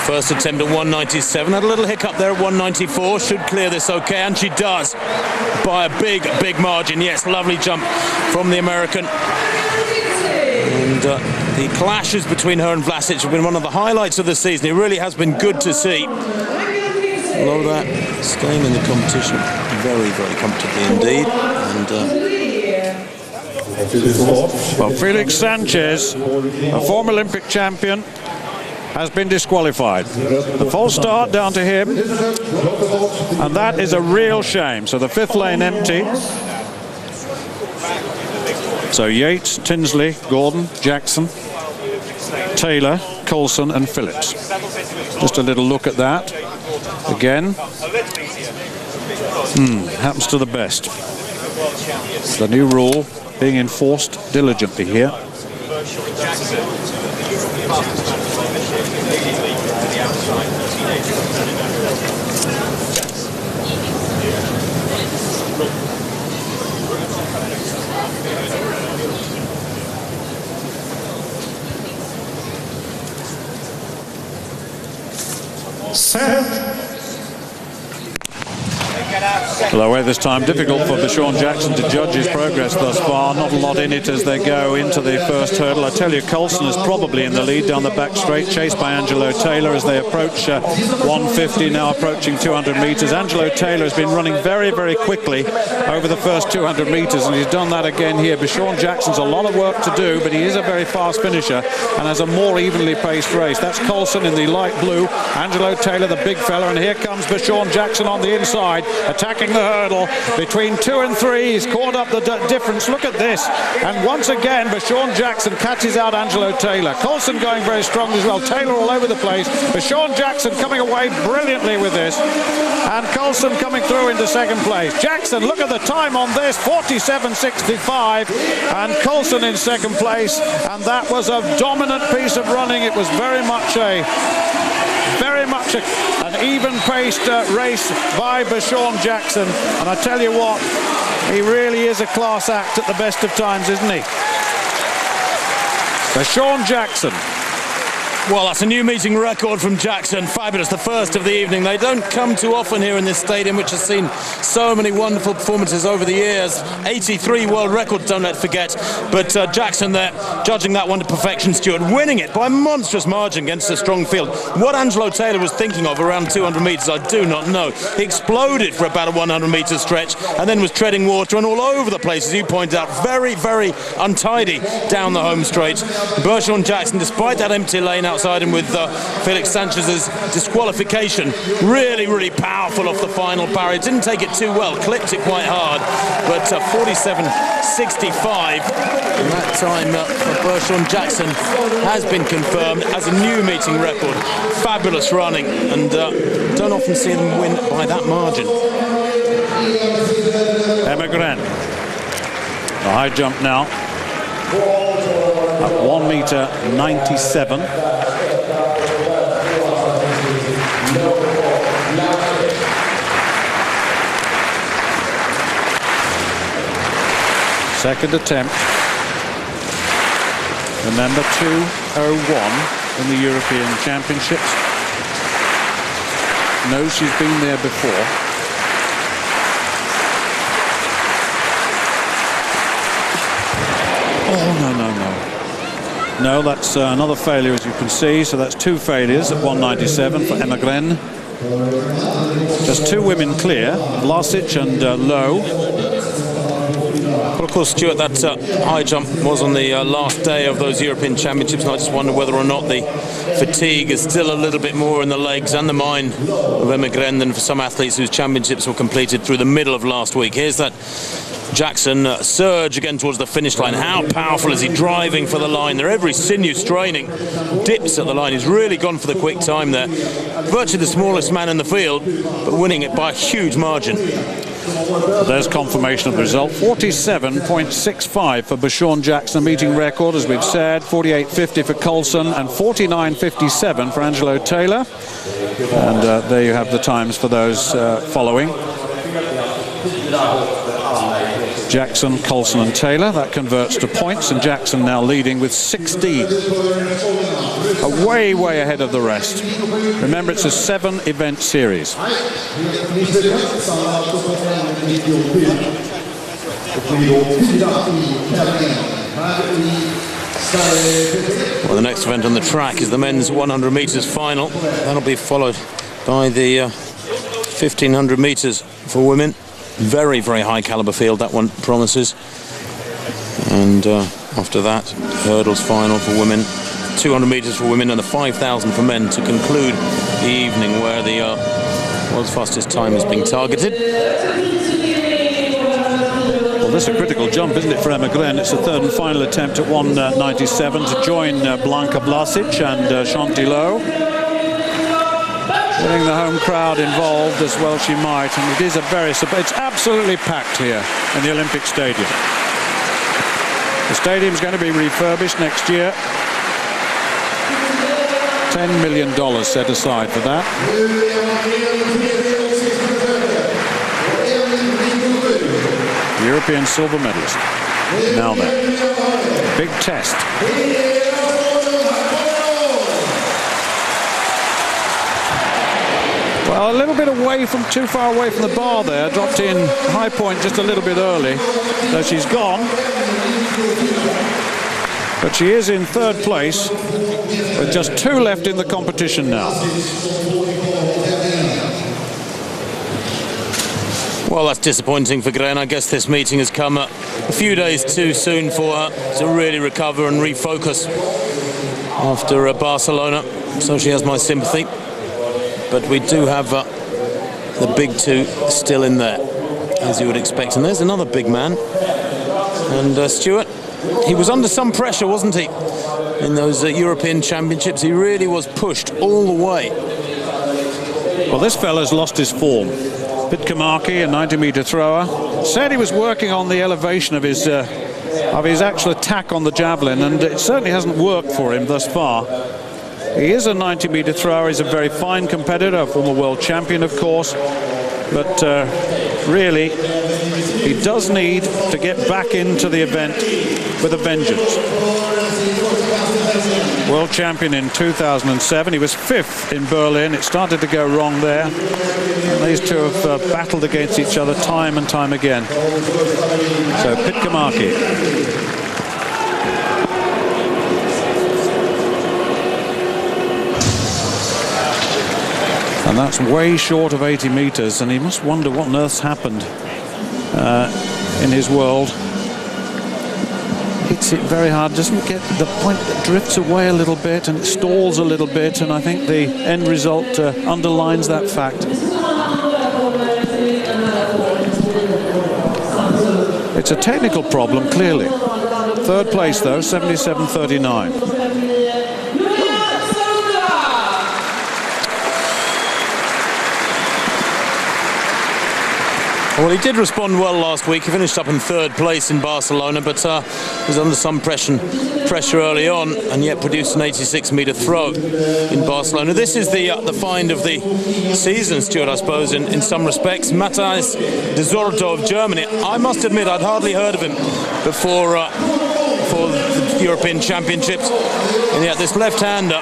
First attempt at 197. Had a little hiccup there at 194. Should clear this okay, and she does. By a big, big margin. Yes, lovely jump from the American. And the clashes between her and Vlasic have been one of the highlights of the season. It really has been good to see. Although that staying in the competition very, very comfortably indeed. And well, Felix Sanchez, a former Olympic champion, has been disqualified. The false start down to him, and that is a real shame. So the 5th lane empty. So Yates, Tinsley, Gordon, Jackson, Taylor, Coulson and Phillips. Just a little look at that. Again, happens to the best. The new rule being enforced diligently here. Set. Slow away this time. Difficult for Sean Jackson to judge his progress thus far. Not a lot in it as they go into the first hurdle. I tell you, Coulson is probably in the lead down the back straight, chased by Angelo Taylor as they approach 150, now approaching 200 metres. Angelo Taylor has been running very, very quickly over the first 200 metres, and he's done that again here. But Sean Jackson's a lot of work to do, but he is a very fast finisher and has a more evenly paced race. That's Coulson in the light blue, Angelo Taylor, the big fella, and here comes Sean Jackson on the inside, attacking the hurdle between 2 and 3. He's caught up the difference. Look at this, and once again Sean Jackson catches out Angelo Taylor. Coulson going very strong as well. Taylor all over the place. Sean Jackson coming away brilliantly with this, and Coulson coming through into second place. Jackson, look at the time on this, 47.65, and Coulson in second place, and that was a dominant piece of running. It was very much an even-paced race by Sean Jackson, and I tell you what, he really is a class act at the best of times, isn't he? Sean Jackson. Well, that's a new meeting record from Jackson. Fabulous, the first of the evening. They don't come too often here in this stadium, which has seen so many wonderful performances over the years. 83 world records, don't let's forget. But Jackson there, judging that one to perfection, Stuart, winning it by a monstrous margin against a strong field. What Angelo Taylor was thinking of around 200 metres, I do not know. He exploded for about a 100-metre stretch and then was treading water and all over the place, as you pointed out. Very, very untidy down the home straight. Sean Jackson, despite that empty lane outside him with Felix Sanchez's disqualification, really, really powerful off the final barrier. Didn't take it too well, clipped it quite hard, but 47.65, and that time for Sean Jackson has been confirmed as a new meeting record. Fabulous running, and don't often see them win by that margin. Emegren, the high jump now at 1.97 meters. Second attempt. Remember, 2:01 in the European Championships. Knows she's been there before. Oh, no. No, that's another failure, as you can see. So that's two failures at 1.97 for Emegren. Just two women clear, Vlasic and Lowe. Well, of course, Stuart, that high jump was on the last day of those European Championships, and I just wonder whether or not the fatigue is still a little bit more in the legs and the mind of Emegren than for some athletes whose championships were completed through the middle of last week. Here's that Jackson surge again towards the finish line. How powerful is he driving for the line there? Every sinew straining, dips at the line. He's really gone for the quick time there. Virtually the smallest man in the field, but winning it by a huge margin. There's confirmation of the result. 47.65 for Sean Jackson, meeting record, as we've said. 48.50 for Coulson and 49.57 for Angelo Taylor. And there you have the times for those following. Jackson, Coulson and Taylor. That converts to points, and Jackson now leading with 16. Way ahead of the rest. Remember, it's a 7-event series. Well, the next event on the track is the men's 100 metres final. That'll be followed by the 1,500 metres for women. Very high caliber field, that one promises. And after that, hurdles final for women, 200 metres for women, and the 5,000 for men to conclude the evening, where the world's fastest time is being targeted. Well, this is a critical jump, isn't it, for Emegren? It's the third and final attempt at 1.97 to join Blanka Vlasic and Shanti Lowe. Getting the home crowd involved as well she might, and it is it's absolutely packed here in the Olympic Stadium. The stadium's going to be refurbished next year. $10 million set aside for that. European silver medalist. Now then, big test. A little bit away from, too far away from the bar there. Dropped in high point just a little bit early. So she's gone. But she is in third place with just 2 left in the competition now. Well, that's disappointing for Gren. I guess this meeting has come a few days too soon for her to really recover and refocus after Barcelona. So she has my sympathy. But we do have the big 2 still in there, as you would expect. And there's another big man. And Stuart, he was under some pressure, wasn't he? In those European Championships, he really was pushed all the way. Well, this fella's lost his form. Pitkamaki, a 90-meter thrower, said he was working on the elevation of his actual attack on the javelin, and it certainly hasn't worked for him thus far. He is a 90-meter thrower. He's a very fine competitor, a former world champion, of course. But really, he does need to get back into the event with a vengeance. World champion in 2007. He was 5th in Berlin. It started to go wrong there. And these 2 have battled against each other time and time again. So Pitkamaki. And that's way short of 80 meters, and he must wonder what on earth's happened in his world. Hits it very hard, doesn't get the point, that drifts away a little bit and it stalls a little bit, and I think the end result underlines that fact. It's a technical problem, clearly. Third place, though, 77.39. Well, he did respond well last week. He finished up in third place in Barcelona, but was under some pressure early on, and yet produced an 86-meter throw in Barcelona. This is the find of the season, Stuart, I suppose, in some respects. Matthias de Zordo of Germany. I must admit, I'd hardly heard of him before the European Championships, and yet this left-hander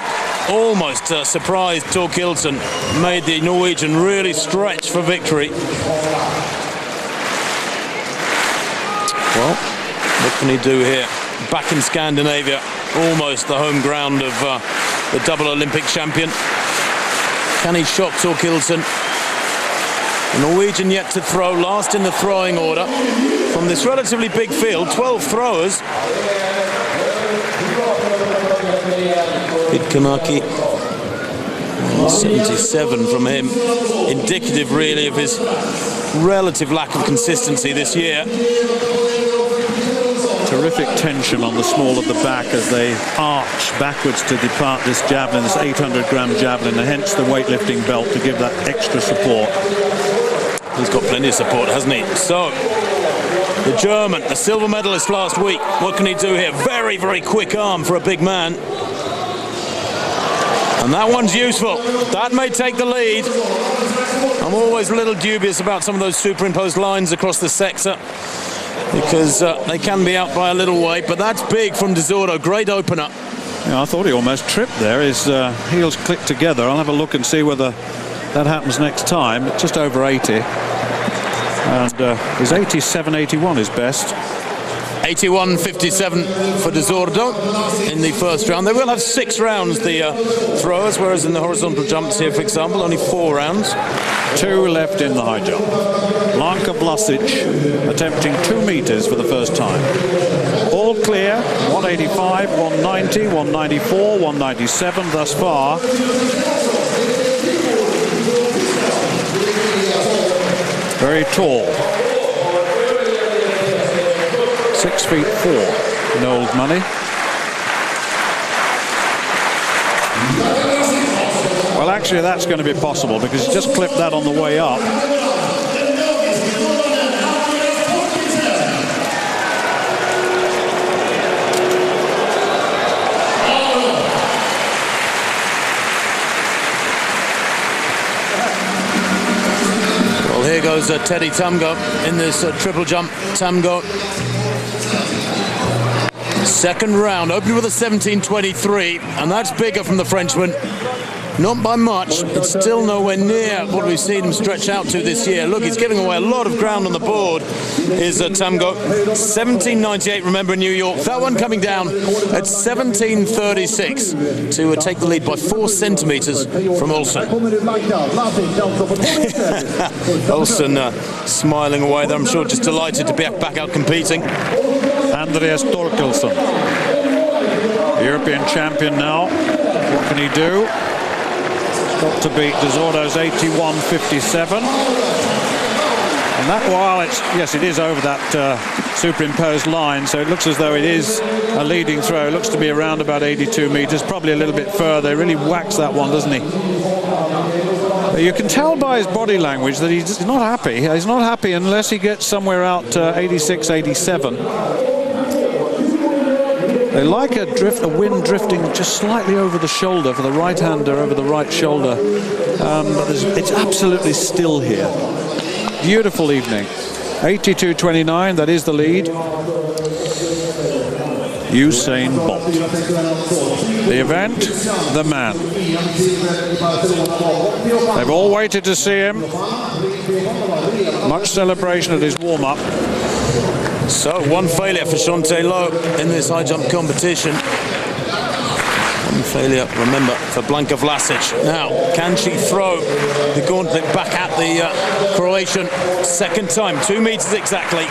almost surprised Thorkildsen, made the Norwegian really stretch for victory. Well, what can he do here? Back in Scandinavia, almost the home ground of the double Olympic champion. Can he shock Thorkildsen? The Norwegian yet to throw, last in the throwing order. From this relatively big field, 12 throwers. Pitkamaki, 77 from him. Indicative, really, of his relative lack of consistency this year. Terrific tension on the small of the back as they arch backwards to depart this javelin, this 800-gram javelin, and hence the weightlifting belt to give that extra support. He's got plenty of support, hasn't he? So, the German, the silver medalist last week, what can he do here? Very, very quick arm for a big man. And that one's useful. That may take the lead. I'm always a little dubious about some of those superimposed lines across the sector, because they can be out by a little way, but that's big from de Zordo. Great opener. Yeah, I thought he almost tripped there. His heels clicked together. I'll have a look and see whether that happens next time. It's just over 80. And his 87.81 is best. 81.57 for de Zordo in the first round. They will have 6 rounds, the throwers, whereas in the horizontal jumps here, for example, only 4 rounds. 2 left in the high jump. Blanka Vlasic attempting 2 meters for the first time. All clear, 185, 190, 194, 197 thus far. Very tall. 6'4" in old money. Well, actually, that's going to be possible because he just clipped that on the way up. Well, here goes Teddy Tamgo in this triple jump. Tamgo. Second round, opening with a 17.23, and that's bigger from the Frenchman. Not by much. It's still nowhere near what we've seen him stretch out to this year. Look, he's giving away a lot of ground on the board, is Tamgo. 17.98, remember, in New York. That one coming down at 17.36 to take the lead by 4 centimetres from Olsen. Olsen smiling away there, I'm sure, just delighted to be back out competing. Andreas Torkelsson, European champion now. What can he do? He's got to beat Desordo's 81.57. And that, while it's, yes, it is over that superimposed line, so it looks as though it is a leading throw. It looks to be around about 82 metres, probably a little bit further. He really whacks that one, doesn't he? You can tell by his body language that he's not happy. He's not happy unless he gets somewhere out 86, 87. They like a wind drifting just slightly over the shoulder for the right-hander, over the right shoulder. But it's absolutely still here. Beautiful evening. 82.29, that is the lead. Usain Bolt. The event, the man. They've all waited to see him. Much celebration at his warm-up. So, one failure for Shante Lowe in this high jump competition. One failure, remember, for Blanka Vlasic. Now, can she throw the gauntlet back at the Croatian? Second time, 2 metres exactly.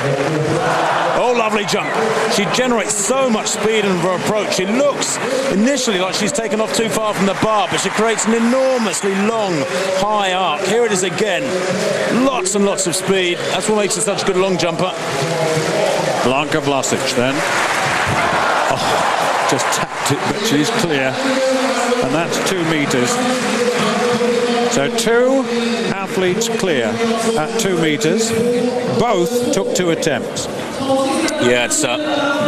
Oh, lovely jump. She generates so much speed in her approach. She looks initially like she's taken off too far from the bar, but she creates an enormously long, high arc. Here it is again. Lots and lots of speed. That's what makes her such a good long jumper. Blanka Vlasic then. Oh, just tapped it, but she's clear. And that's 2 metres. So 2 athletes clear at 2 metres. Both took 2 attempts. Yeah, it's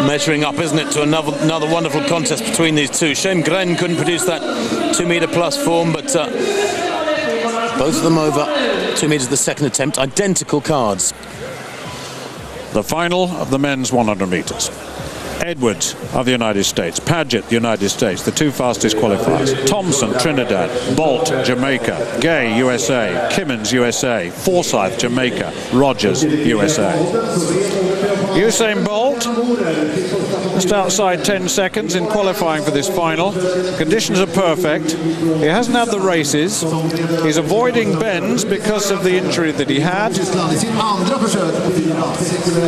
measuring up, isn't it, to another wonderful contest between these two. Shame Gren couldn't produce that 2 metre plus form, but both of them over 2 metres the second attempt. Identical cards. The final of the men's 100 metres. Edwards of the United States, Paget, the United States, the 2 fastest qualifiers. Thompson, Trinidad, Bolt, Jamaica, Gay, USA, Kimmins, USA, Forsyth, Jamaica, Rogers, USA. Usain Bolt, just outside 10 seconds in qualifying for this final. Conditions are perfect. He hasn't had the races. He's avoiding bends because of the injury that he had.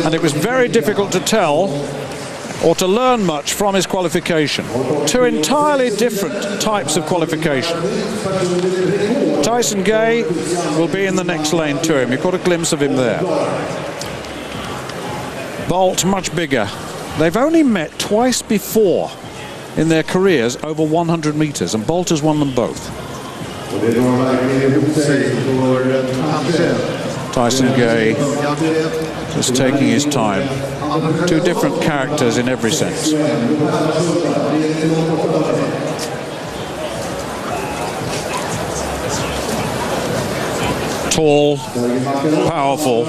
And it was very difficult to tell or to learn much from his qualification. 2 entirely different types of qualification. Tyson Gay will be in the next lane to him. You've got a glimpse of him there. Bolt, much bigger. They've only met twice before in their careers over 100 metres, and Bolt has won them both. Tyson Gay is taking his time. 2 different characters in every sense. Tall, powerful,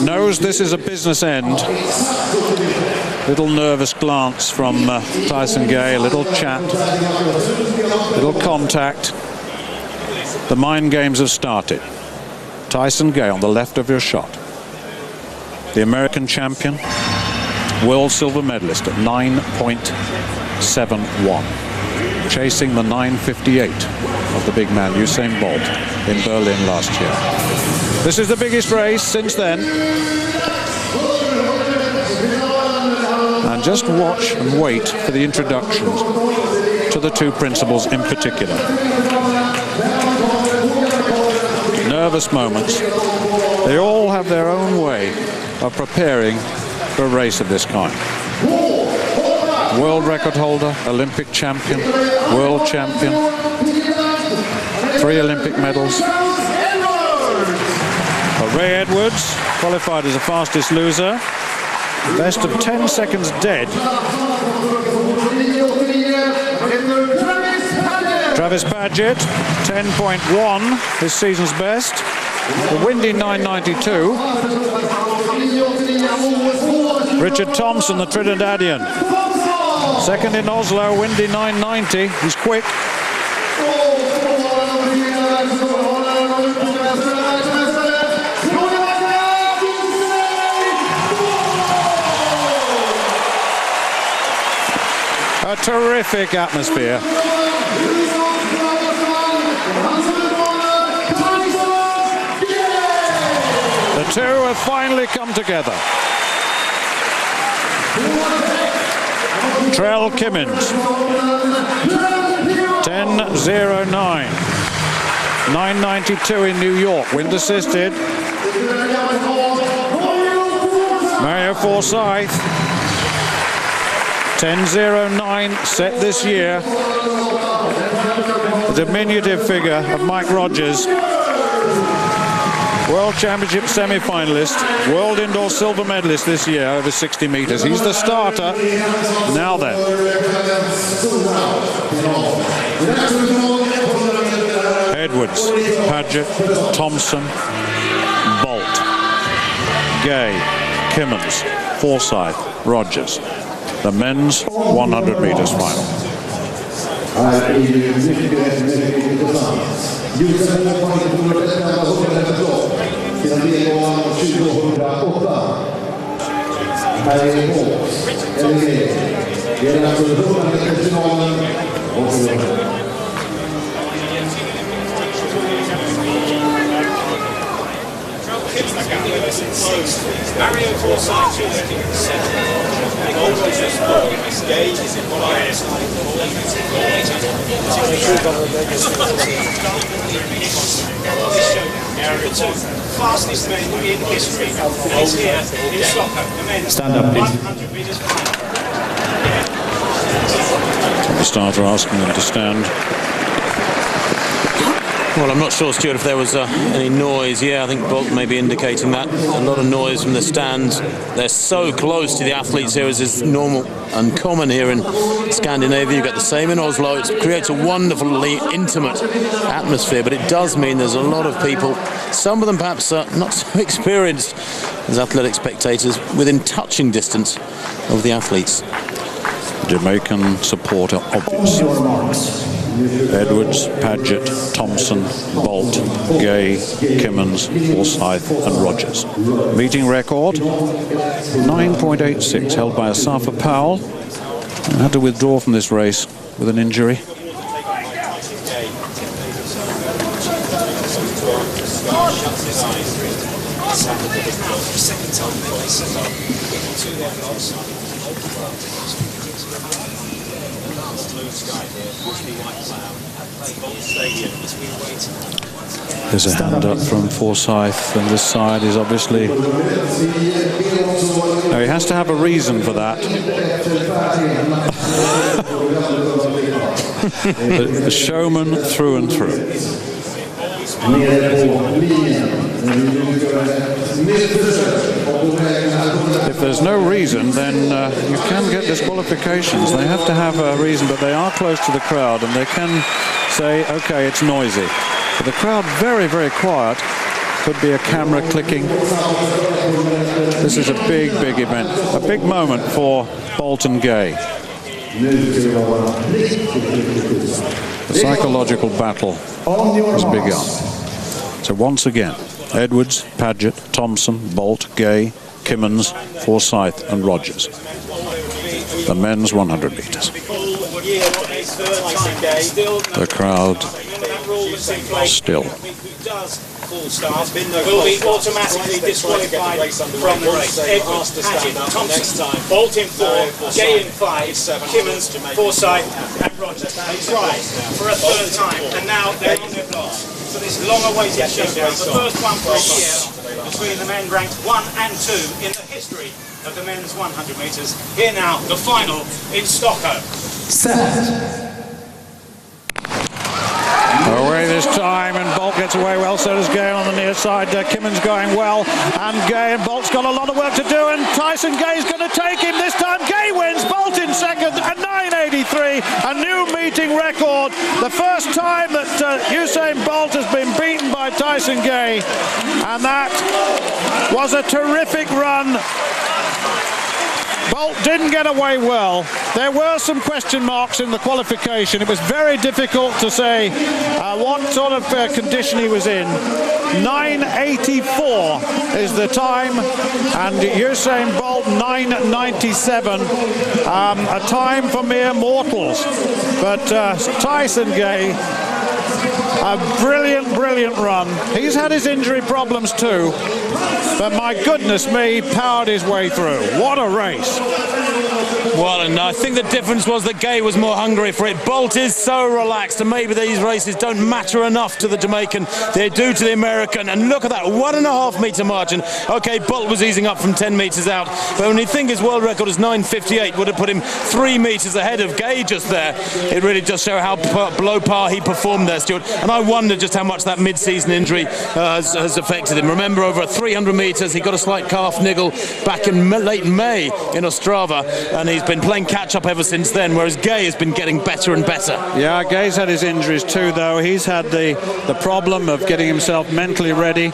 knows this is a business end. Little nervous glance from Tyson Gay, a little chat, little contact. The mind games have started. Tyson Gay on the left of your shot. The American champion, world silver medalist at 9.71. Chasing the 9.58 of the big man, Usain Bolt, in Berlin last year. This is the biggest race since then. And just watch and wait for the introductions to the 2 principals in particular. Nervous moments. They all have their own way of preparing for a race of this kind. World record holder, Olympic champion, world champion, 3 Olympic medals. But Ray Edwards qualified as the fastest loser. Best of 10 seconds dead. Travis Paget, 10.1, his season's best. The windy 9.92. Richard Thompson, the Trinidadian. Second in Oslo, windy 9.90. He's quick. A terrific atmosphere. The two have finally come together. Trell Kimmins, 10.09. 9.92 in New York, wind assisted. Mario Forsyth, 10.09 set this year. The diminutive figure of Mike Rogers, World Championship semi-finalist, World Indoor silver medalist this year over 60 meters. He's the starter. Now then. Edwards, Paget, Thompson, Bolt, Gay, Kimmins, Forsyth, Rogers. The men's 100 meters final. Mario Forsyth Gage is in fastest men in history is here in Stockholm. The men stand up, please. 100 meters final. The starter asking them to stand. Well, I'm not sure, Stuart, if there was any noise. Yeah, I think Bolt may be indicating that. A lot of noise from the stands. They're so close to the athletes here, as is normal and common here in Scandinavia. You've got the same in Oslo. It creates a wonderfully intimate atmosphere, but it does mean there's a lot of people, some of them perhaps not so experienced as athletic spectators, within touching distance of the athletes. Jamaican supporter obvious. Edwards, Paget, Thompson, Bolt, Gay, Kimmins, Forsyth and Rogers. Meeting record 9.86 held by Asafa Powell. Had to withdraw from this race with an injury. There's a hand up from Forsyth, and this side is obviously... Now he has to have a reason for that. The showman through and through. If there's no reason, then you can get disqualifications. They have to have a reason, but they are close to the crowd and they can say, okay, it's noisy. But the crowd very, very quiet. Could be a camera clicking. This is a big, big event. A big moment for Bolt and Gay. The psychological battle has begun. So once again, Edwards, Paget, Thompson, Bolt, Gay, Kimmins, Forsyth and Rogers. The men's 100 meters. The crowd still. Will be automatically disqualified from the race. Edwards, Paget, Thompson, Bolt in 4, Gay in 5, Kimmins, Forsyth and Rogers. They tried for a third time and now they're on their blocks. For this long-awaited showdown, the first one for a year between the men ranked 1 and 2 in the history of the men's 100 meters. Here now, the final in Stockholm. Away this time, and Bolt gets away well, so does Gay on the near side. Kimmins going well, and Gay and Bolt's got a lot of work to do, and Tyson Gay's going to take him. This time Gay wins, Bolt in second at 9.83, a new meeting record. The first time that Usain Bolt has been beaten by Tyson Gay, and that was a terrific run Bolt didn't get away well. There were some question marks in the qualification. It was very difficult to say what sort of condition he was in. 9:84 is the time, and Usain Bolt 9:97, a time for mere mortals. But Tyson Gay, a brilliant run. He's had his injury problems too, but my goodness me, powered his way through. What a race. Well, and I think the difference was that Gay was more hungry for it. Bolt is so relaxed, and maybe these races don't matter enough to the Jamaican. They do to the American, and look at that 1.5 metre margin. Okay, Bolt was easing up from 10 metres out, but when you think his world record is 9:58, would have put him 3 metres ahead of Gay just there. It really does show how below par he performed there, Stuart. And I wonder just how much that mid-season injury has affected him. Remember, over 300 metres, he got a slight calf niggle back in late May in Ostrava, and he's been playing catch-up ever since then, whereas Gay has been getting better and better. Yeah, Gay's had his injuries too, though. He's had the problem of getting himself mentally ready.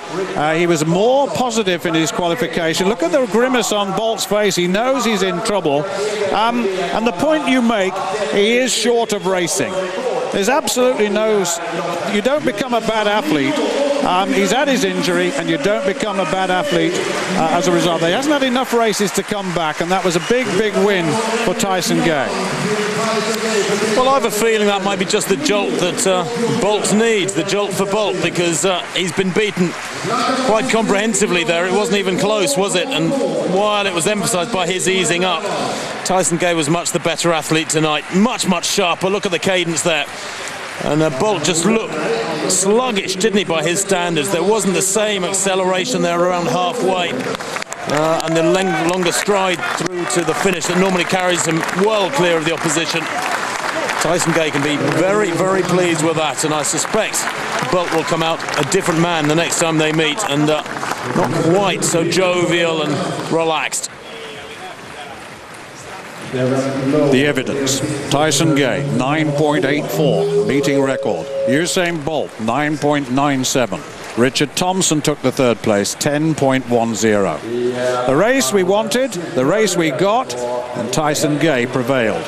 He was more positive in his qualification. Look at the grimace on Bolt's face. He knows he's in trouble. And the point you make, he is short of racing. There's absolutely you don't become a bad athlete. He's had his injury, and you don't become a bad athlete as a result. He hasn't had enough races to come back, and that was a big win for Tyson Gay. Well, I have a feeling that might be just the jolt that Bolt needs, the jolt for Bolt, because he's been beaten quite comprehensively there. It wasn't even close, was it? And while it was emphasised by his easing up, Tyson Gay was much the better athlete tonight, much sharper. Look at the cadence there. And Bolt just looked sluggish, didn't he, by his standards? There wasn't the same acceleration there around halfway. And the longer stride through to the finish that normally carries him well clear of the opposition. Tyson Gay can be very pleased with that, and I suspect Bolt will come out a different man the next time they meet, and not quite so jovial and relaxed. The evidence: Tyson Gay 9.84, meeting record. Usain Bolt 9.97. Richard Thompson took the third place, 10.10. The race we wanted, the race we got, and Tyson Gay prevailed.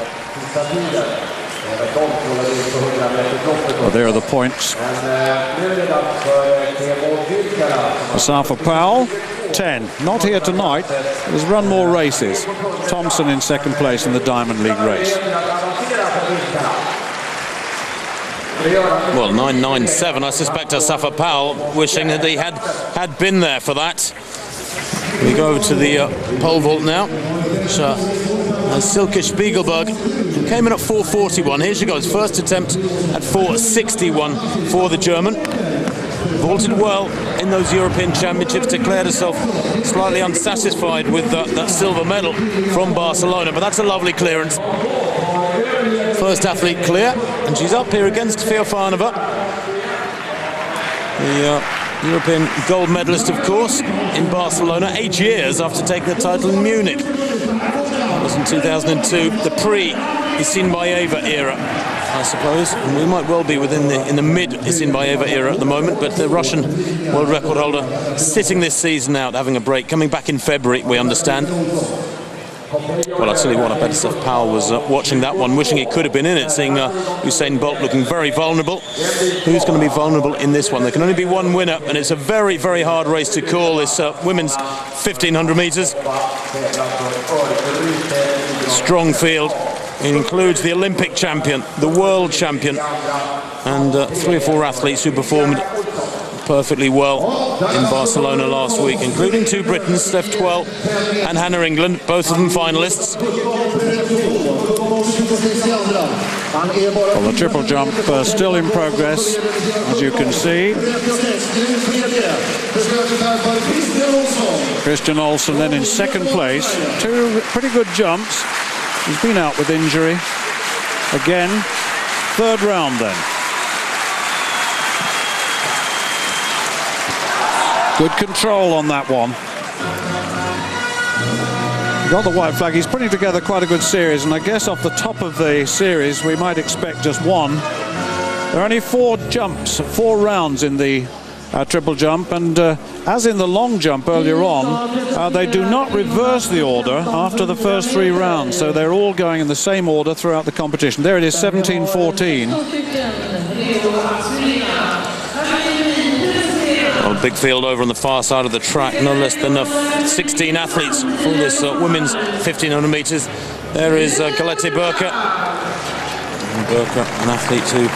Well, there are the points. Asafa Powell, 10. Not here tonight. He's run more races. Thompson in second place in the Diamond League race. Well, 9.97. I suspect Asafa Powell wishing that he had been there for that. We go over to the pole vault now. Silke Spiegelberg came in at 4.41. Here she goes. First attempt at 4.61 for the German. Vaulted well in those European Championships, declared herself slightly unsatisfied with that silver medal from Barcelona, but that's a lovely clearance. First athlete clear, and she's up here against Feofanova, the European gold medalist, of course, in Barcelona, 8 years after taking the title in Munich. That was in 2002, the pre-Isinbayeva era, I suppose. And we might well be in the mid-Isinbayeva era at the moment, but the Russian world record holder sitting this season out, having a break, coming back in February, we understand. Well, I'll tell you what, I bet Asafa Powell was watching that one, wishing he could have been in it, seeing Usain Bolt looking very vulnerable. Who's going to be vulnerable in this one? There can only be one winner, and it's a very hard race to call, this women's 1,500 metres. Strong field. It includes the Olympic champion, the world champion, and 3 or 4 athletes who performed perfectly well in Barcelona last week, including 2 Britons, Steph Twell and Hannah England, both of them finalists. Well, the triple jump still in progress, as you can see. Christian Olsen then in second place. 2 pretty good jumps. He's been out with injury. Again, third round then. Good control on that one. Got the white flag. He's putting together quite a good series, and I guess off the top of the series we might expect just one. There are only 4 jumps, 4 rounds in the triple jump, and as in the long jump earlier on, they do not reverse the order after the first 3 rounds, so they're all going in the same order throughout the competition. There it is, 17-14. Well, big field over on the far side of the track, no less than 16 athletes for this women's 1500 metres. There is Galette Burke. Burke, an athlete who,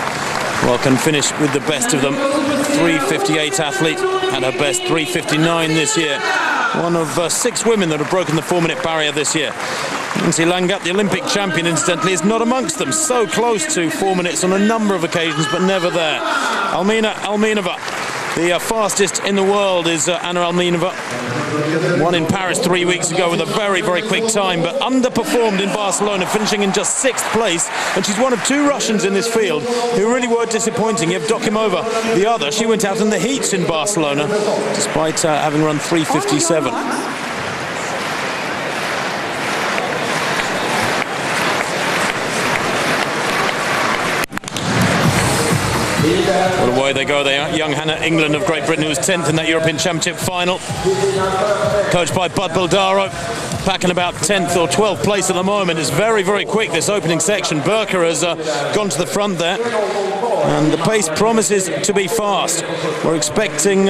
well, can finish with the best of them. 3:58 athlete, and her best 3:59 this year. One of 6 women that have broken the 4-minute barrier this year. Nancy Langat, the Olympic champion, incidentally, is not amongst them. So close to 4 minutes on a number of occasions, but never there. Almina Alminova, the fastest in the world, is Anna Alminova. Won in Paris 3 weeks ago with a very, very quick time, but underperformed in Barcelona, finishing in just 6th place. And she's one of 2 Russians in this field who really were disappointing. Yevdokimova, the other, she went out in the heats in Barcelona, despite having run 3:57. Well, away they go. They are young Hannah England of Great Britain, who was 10th in that European Championship final. Coached by Bud Bildaro, back in about 10th or 12th place at the moment. It's very, very quick, this opening section. Burker has gone to the front there, and the pace promises to be fast. We're expecting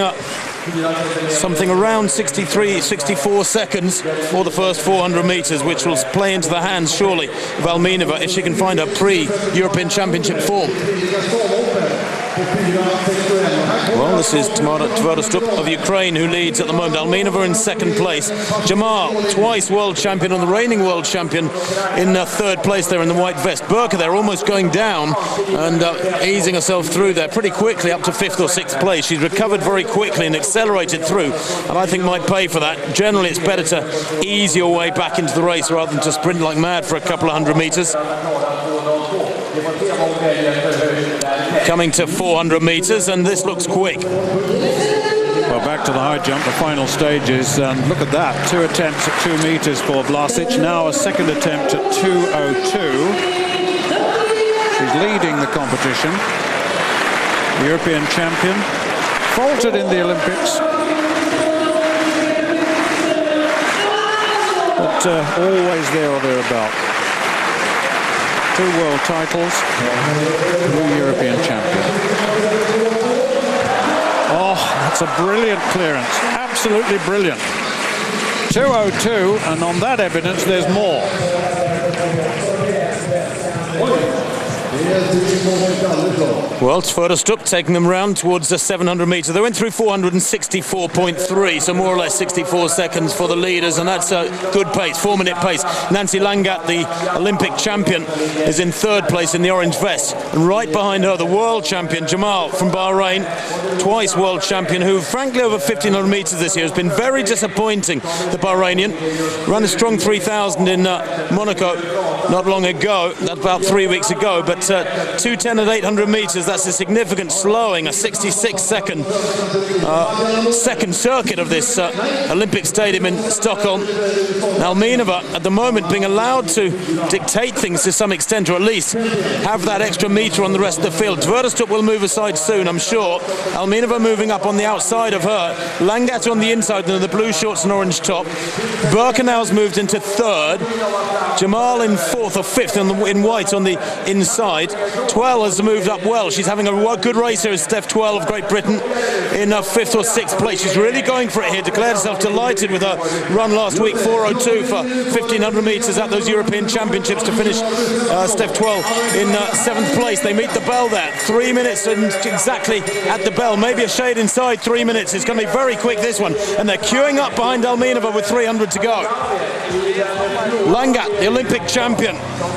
something around 63, 64 seconds for the first 400 metres, which will play into the hands, surely, of Alminova if she can find her pre-European Championship form. Well, this is Tamara Tverdostup of Ukraine who leads at the moment. Alminova in 2nd place. Jamal, twice world champion and the reigning world champion, in 3rd place there in the white vest. Burke there almost going down and easing herself through there pretty quickly up to 5th or 6th place. She's recovered very quickly and accelerated through, and I think might pay for that. Generally, it's better to ease your way back into the race rather than to sprint like mad for a couple of 100 metres. Coming to 400 metres, and this looks quick. Well, back to the high jump, the final stages, and look at that. 2 attempts at 2 metres for Vlasic. Now a 2nd attempt at 2:02. She's leading the competition. The European champion. Faltered in the Olympics. But always there or thereabout. 2 world titles, new European champion. Oh, that's a brilliant clearance, absolutely brilliant. 2:02, and on that evidence, there's more. Well, Tverdostup taking them round towards the 700 metres. They went through 464.3, so more or less 64 seconds for the leaders, and that's a good pace, 4-minute pace. Nancy Langat, the Olympic champion, is in 3rd place in the orange vest, and right behind her, the world champion, Jamal from Bahrain, twice world champion, who frankly over 1,500 metres this year has been very disappointing, the Bahrainian. Ran a strong 3,000 in Monaco not long ago, about 3 weeks ago, but 2:10 at 800 metres, that's a significant slowing, a 66-second second circuit of this Olympic Stadium in Stockholm. Alminova, at the moment, being allowed to dictate things to some extent, or at least have that extra metre on the rest of the field. Tverdostup will move aside soon, I'm sure. Alminova moving up on the outside of her. Langat on the inside in the blue shorts and orange top. Birkenau's moved into 3rd. Jamal in 4th or 5th in white on the inside. Twell has moved up well. She's having a good race here, Steph Twell of Great Britain, in 5th or 6th place. She's really going for it here. Declared herself delighted with her run last week, 4:02 for 1,500 metres at those European Championships to finish Steph Twell in 7th place. They meet the bell there. 3 minutes and exactly at the bell. Maybe a shade inside 3 minutes. It's going to be very quick, this one. And they're queuing up behind Alminova with 300 to go. Langat, the Olympic champion.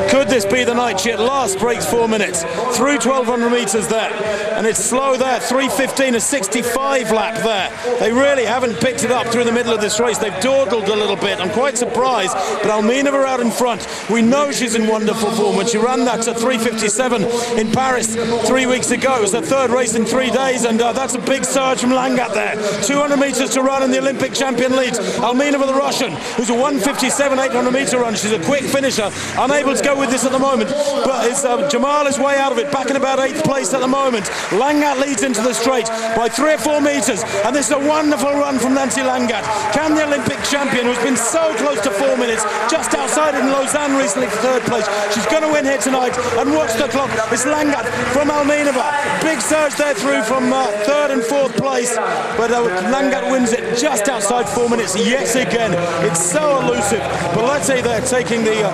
Could this be the night she at last breaks 4 minutes? Through 1,200 metres there. And it's slow there. 3:15, a 65 lap there. They really haven't picked it up through the middle of this race. They've dawdled a little bit. I'm quite surprised. But Alminova out in front. We know she's in wonderful form. When she ran that at 3:57 in Paris 3 weeks ago, it was her 3rd race in 3 days. And that's a big surge from Langat there. 200 metres to run and the Olympic champion leads. Alminova, the Russian, who's a 1:57 800 metre run. She's a quick finisher. Unable to go with this at the moment. But it's Jamal is way out of it. Back in about 8th place at the moment. Langat leads into the straight by 3 or 4 metres, and this is a wonderful run from Nancy Langat. Can the Olympic champion, who's been so close to 4 minutes, just outside in Lausanne recently for 3rd place, she's going to win here tonight. And watch the clock. It's Langat from Almenova. Big surge there through from 3rd and 4th place, but Langat wins it just outside 4 minutes yet again. It's so elusive. Belletti there taking their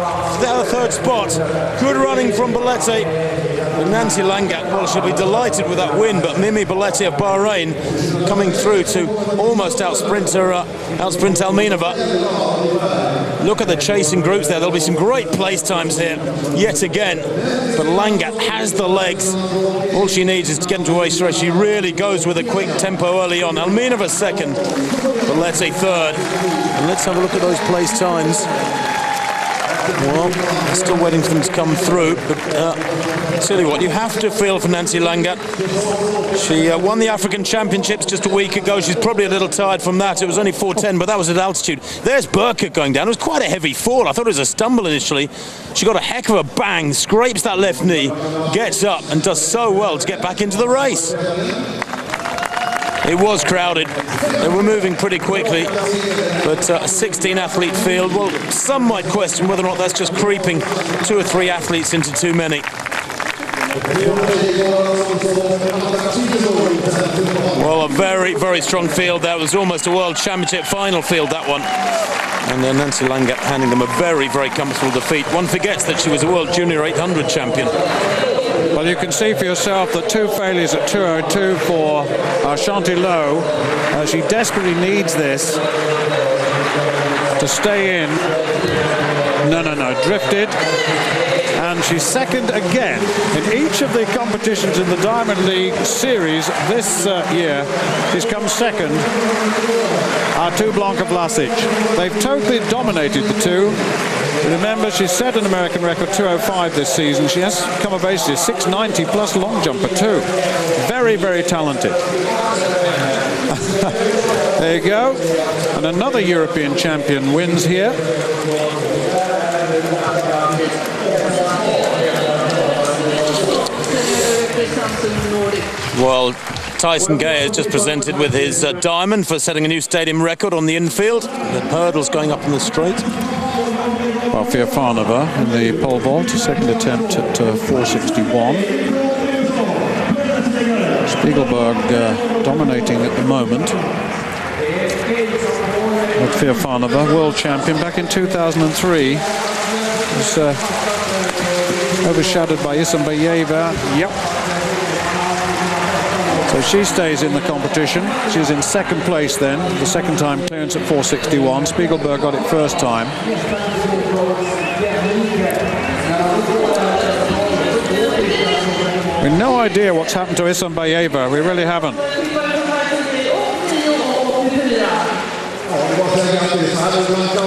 3rd spot. Good running from Belletti. And Nancy Langat, well, she'll be delighted with that win, but Mimi Belletti of Bahrain coming through to almost outsprint Almenova. Look at the chasing groups there. There'll be some great place times here yet again, but Langat has the legs. All she needs is to get into a race. She really goes with a quick tempo early on. Almenova 2nd, Belletti 3rd. And let's have a look at those place times. Well, still waiting for them to come through, but tell you what, you have to feel for Nancy Langat. She won the African Championships just a week ago. She's probably a little tired from that. It was only 4:10, but that was at altitude. There's Burkert going down. It was quite a heavy fall. I thought it was a stumble initially. She got a heck of a bang, scrapes that left knee, gets up and does so well to get back into the race. It was crowded. They were moving pretty quickly, but a 16-athlete field. Well, some might question whether or not that's just creeping 2 or 3 athletes into too many. Well, a very, very strong field. That was almost a World Championship final field, that one. And then Nancy Langat handing them a very, very comfortable defeat. One forgets that she was a World Junior 800 champion. Well, you can see for yourself that 2 failures at 2:02 for Chantillo. She desperately needs this to stay in. No, drifted. And she's 2nd again in each of the competitions in the Diamond League series this year. She's come 2nd to Blanka Vlasic. They've totally dominated the two. Remember, she set an American record 2:05 this season. She has come of age, 690 plus long jumper too. Very, very talented. There you go. And another European champion wins here. Well, Tyson Gay has just presented with his diamond for setting a new stadium record on the infield. The hurdles going up in the straight. Well, Fiafanova in the pole vault, 2nd attempt at 4:61. Spiegelberg dominating at the moment. But Fiafanova, world champion back in 2003, was overshadowed by Isambayeva. Yep. So she stays in the competition. She's in 2nd place then. The 2nd time clearance at 4:61. Spiegelberg got it 1st time. We've no idea what's happened to Isambayeva. We really haven't.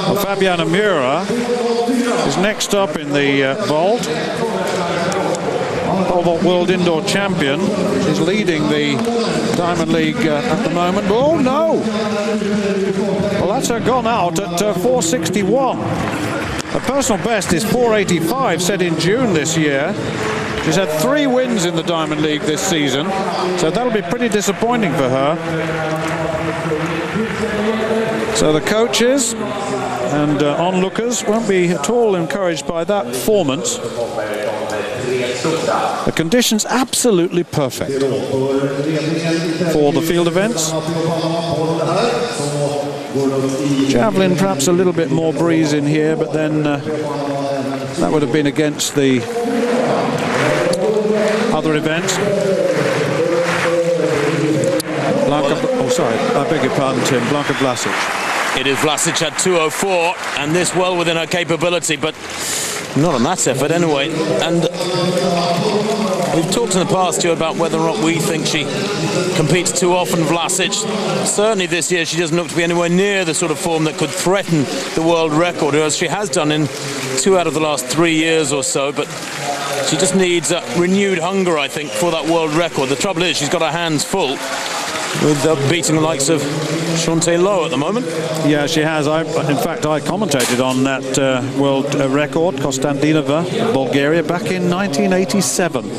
Well, Fabiana Mura is next up in the vault. World Indoor Champion. She's leading the Diamond League at the moment. Oh no! Well, that's her gone out at 4:61. Her personal best is 4:85 set in June this year. She's had 3 wins in the Diamond League this season, so that'll be pretty disappointing for her. So the coaches and onlookers won't be at all encouraged by that performance. The conditions absolutely perfect for the field events. Javelin perhaps a little bit more breeze in here, but then that would have been against the other events. I beg your pardon, Tim. Blanka Vlasic. It is Vlasic at 2:04, and this well within her capability, but not on that effort anyway. And we've talked in the past here about whether or not we think she competes too often, Vlasic. Certainly this year she doesn't look to be anywhere near the sort of form that could threaten the world record, as she has done in 2 out of the last 3 years or so, but she just needs a renewed hunger, I think, for that world record. The trouble is she's got her hands full with beating the likes of Chantillo at the moment. Yeah, she has. In fact, I commentated on that world record, Konstantinova, Bulgaria, back in 1987.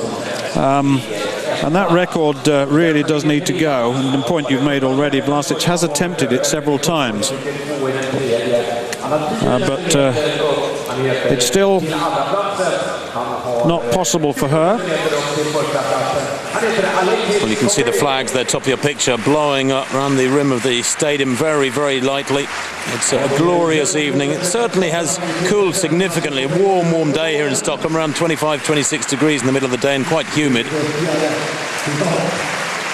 And that record really does need to go. And the point you've made already, Vlasic has attempted it several times. But it's still not possible for her. Well, you can see the flags there, top of your picture, blowing up around the rim of the stadium very, very lightly. It's a glorious evening. It certainly has cooled significantly. A warm, warm day here in Stockholm, around 25, 26 degrees in the middle of the day and quite humid.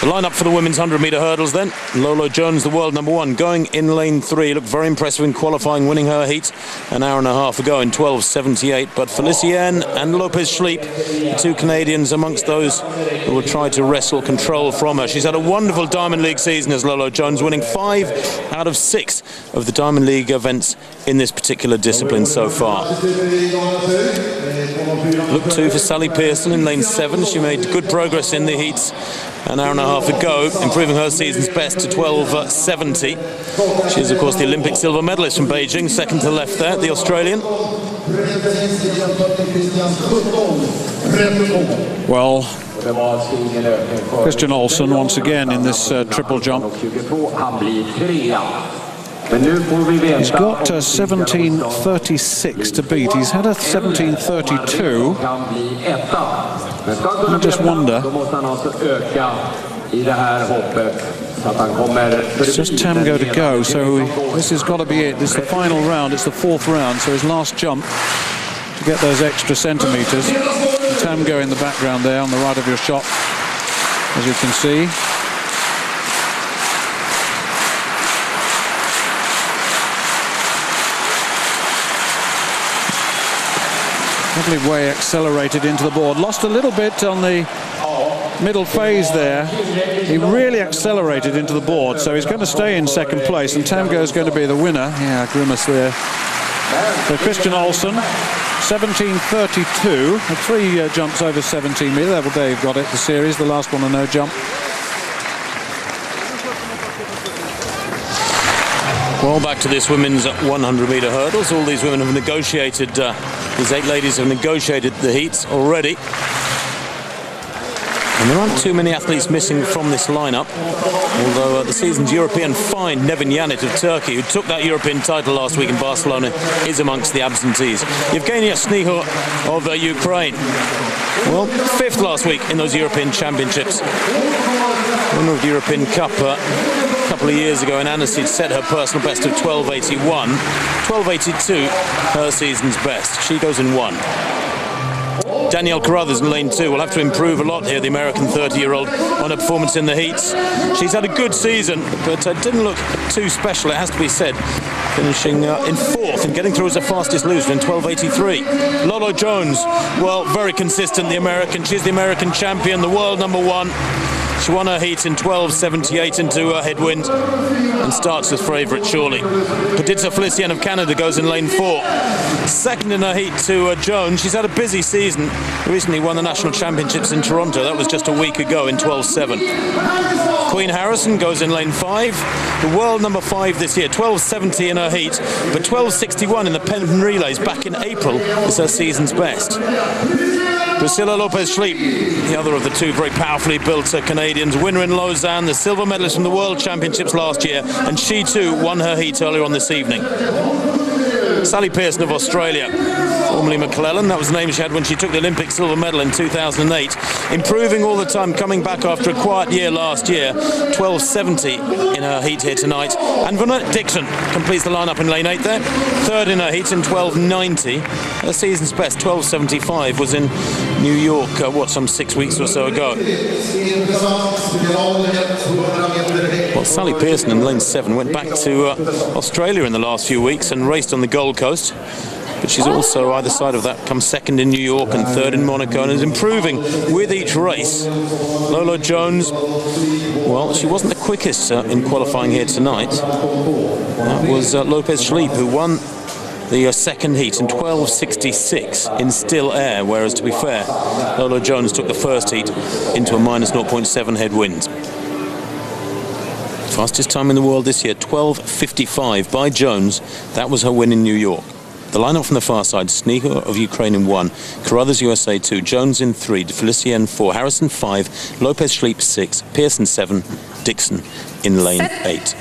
The lineup for the women's 100-metre hurdles then. Lolo Jones, the world #1, going in lane 3. Looked very impressive in qualifying, winning her heat an hour and a half ago in 12:78. But Felicienne and Lopez Schleep, the two Canadians amongst those who will try to wrestle control from her. She's had a wonderful Diamond League season as Lolo Jones, winning 5 out of 6 of the Diamond League events in this particular discipline so far. Look 2 for Sally Pearson in lane 7. She made good progress in the heats an hour and a half ago, improving her season's best to 12:70. She is, of course, the Olympic silver medalist from Beijing, second to left there, the Australian. Well, Christian Olsen once again in this triple jump. He's got 17:36 to beat. He's had a 17:32. I just wonder. It's just Tamgo to go, so this has got to be it. This is the final round. It's the 4th round, so his last jump to get those extra centimetres. Tamgo in the background there on the right of your shot, as you can see. Lovely way accelerated into the board. Lost a little bit on the middle phase there. He really accelerated into the board, so he's going to stay in second place, and Tamgo is going to be the winner. Yeah, grimace there. So Christian Olsen, 17:32, 3 jumps over 17 metres. Well, there you've got it, the series, the last one a no jump. Well, back to this women's 100-metre hurdles. All these women have negotiated, these 8 ladies have negotiated the heats already. And there aren't too many athletes missing from this lineup, although the season's European find, Nevin Yanit of Turkey, who took that European title last week in Barcelona, is amongst the absentees. Yevgenia Sniho of Ukraine, well, 5th last week in those European Championships. Winner of the European Cup a couple of years ago in Annecy, set her personal best of 12:81. 12:82, her season's best. She goes in 1. Danielle Carruthers in lane 2 will have to improve a lot here, the American 30-year-old, on her performance in the heats. She's had a good season, but didn't look too special, it has to be said. Finishing in 4th and getting through as the fastest loser in 12:83. Lolo Jones, well, very consistent, the American. She's the American champion, the world #1. She won her heat in 12:78 into a headwind and starts as favourite, surely. Perdita Felicienne of Canada goes in lane 4. Second in her heat to Jones. She's had a busy season. Recently won the national championships in Toronto. That was just a week ago in 12:7. Queen Harrison goes in lane 5. The world #5 this year, 12:70 in her heat, but 12:61 in the Penn Relays back in April is her season's best. Priscilla Lopez Schleep, the other of the 2 very powerfully built Canadians, winner in Lausanne, the silver medalist from the World Championships last year, and she too won her heat earlier on this evening. Sally Pearson of Australia, formerly McClellan, that was the name she had when she took the Olympic silver medal in 2008. Improving all the time, coming back after a quiet year last year. 12:70 in her heat here tonight. And Vonette Dixon completes the lineup in lane 8 there. 3rd in her heat in 12:90. Her season's best, 12:75, was in New York, some 6 weeks or so ago. Well, Sally Pearson in lane 7 went back to Australia in the last few weeks and raced on the Gold Coast. But she's also, either side of that, come 2nd in New York and 3rd in Monaco and is improving with each race. Lolo Jones, well, she wasn't the quickest in qualifying here tonight. That was Lopez Schleep, who won the 2nd heat in 12:66 in still air, whereas, to be fair, Lolo Jones took the 1st heat into a -0.7 headwind. Fastest time in the world this year, 12:55 by Jones. That was her win in New York. The lineup from the far side: Sneaker of Ukraine in 1, Carruthers USA 2, Jones in 3, De Felicien 4, Harrison 5, Lopez Schleep 6, Pearson 7, Dixon in lane 8.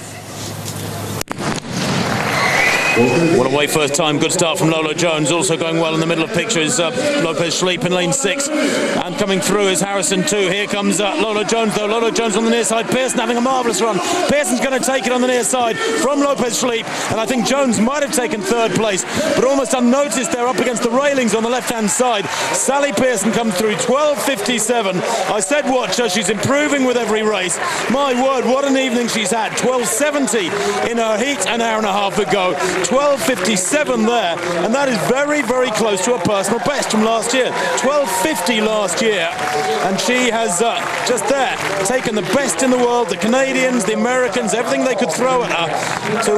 What a way first time. Good start from Lolo Jones. Also going well in the middle of picture is Lopez Schleep in lane 6. And coming through is Harrison 2. Here comes Lolo Jones though. Lolo Jones on the near side. Pearson having a marvellous run. Pearson's going to take it on the near side from Lopez Schleep. And I think Jones might have taken 3rd place. But almost unnoticed they're up against the railings on the left-hand side. Sally Pearson comes through 12.57. I said watch her. She's improving with every race. My word, what an evening she's had. 12.70 in her heat an hour and a half ago. 12.57 there, and that is very, very close to a personal best from last year. 12.50 last year, and she has just there taken the best in the world, the Canadians, the Americans, everything they could throw at her to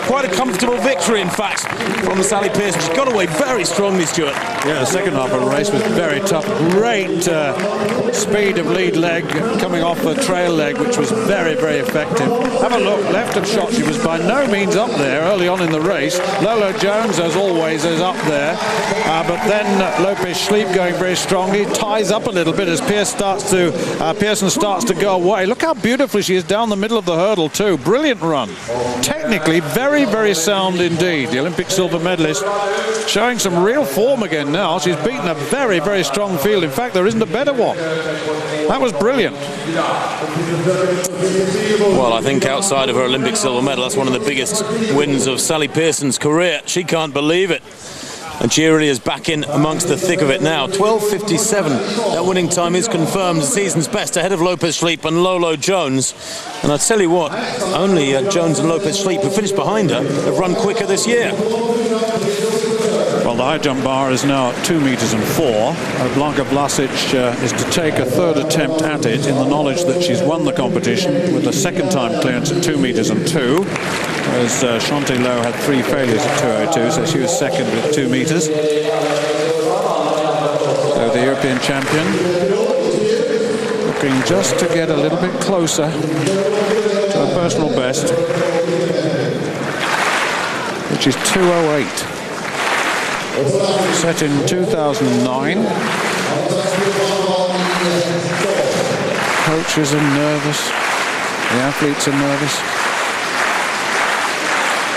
quite a comfortable victory, in fact, from Sally Pearson. She got away very strongly, Stuart. Yeah, the second half of the race was very tough. Great speed of lead leg coming off the trail leg, which was very, very effective. Have a look, left of shot. She was by no means up there early on in the race. Lolo Jones, as always, is up there, but then Lopez Schleep going very strongly, ties up a little bit as Pearson starts to go away. Look how beautifully she is down the middle of the hurdle too. Brilliant run. Technically very, very sound indeed. The Olympic silver medalist showing some real form again now. She's beaten a very, very strong field. In fact, there isn't a better one. That was brilliant. Well, I think outside of her Olympic silver medal, that's one of the biggest wins of Sally Pearson's career. She can't believe it. And she really is back in amongst the thick of it now. 12.57. That winning time is confirmed. The season's best ahead of Lopez Schleep and Lolo Jones. And I tell you what, only Jones and Lopez Schleep, who finished behind her, have run quicker this year. Well, the high jump bar is now at 2 meters and 4. Blanka Vlasic is to take a 3rd attempt at it in the knowledge that she's won the competition with a 2nd time clearance at 2 meters and 2. Whereas Shantae Lowe had 3 failures at 2:02, so she was 2nd with 2 meters. So the European champion looking just to get a little bit closer to a personal best, which is 2:08. Set in 2009. Coaches are nervous. The athletes are nervous.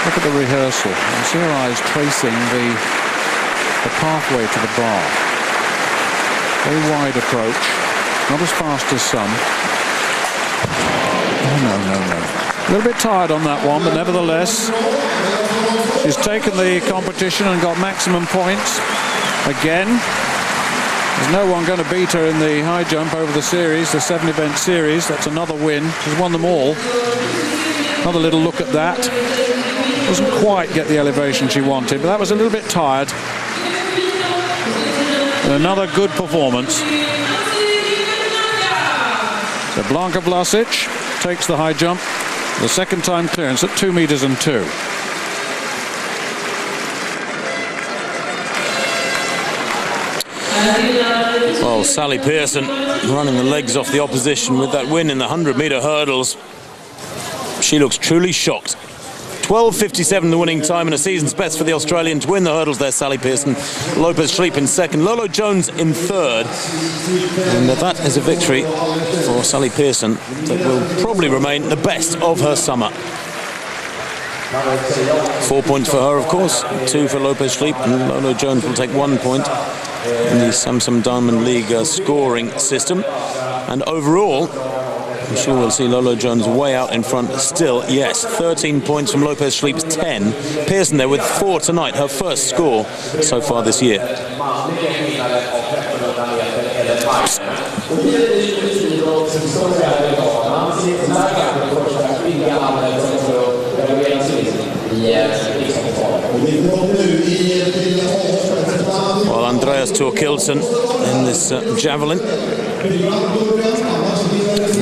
Look at the rehearsal. You see her eyes tracing the pathway to the bar. Very wide approach. Not as fast as some. No. A little bit tired on that one, but nevertheless, she's taken the competition and got maximum points again. There's no one going to beat her in the high jump over the series, the 7-event series. That's another win. She's won them all. Another little look at that. Doesn't quite get the elevation she wanted, but that was a little bit tired. And another good performance. So Blanka Vlasic takes the high jump. The 2nd time clearance at 2 meters and 2. Well, Sally Pearson running the legs off the opposition with that win in the 100-meter hurdles. She looks truly shocked. 12.57 the winning time and a season's best for the Australian to win the hurdles there. Sally Pearson, Lopez Schleep in 2nd, Lolo Jones in 3rd. And that is a victory for Sally Pearson that will probably remain the best of her summer. 4 points for her, of course, 2 for Lopez Schleep, and Lolo Jones will take 1 point in the Samsung Diamond League scoring system. And overall, I'm sure we'll see Lolo Jones way out in front still. Yes, 13 points from Lopez Schleep's 10. Pearson there with 4 tonight, her first score so far this year. Well, Andreas Thorkildsen in this javelin.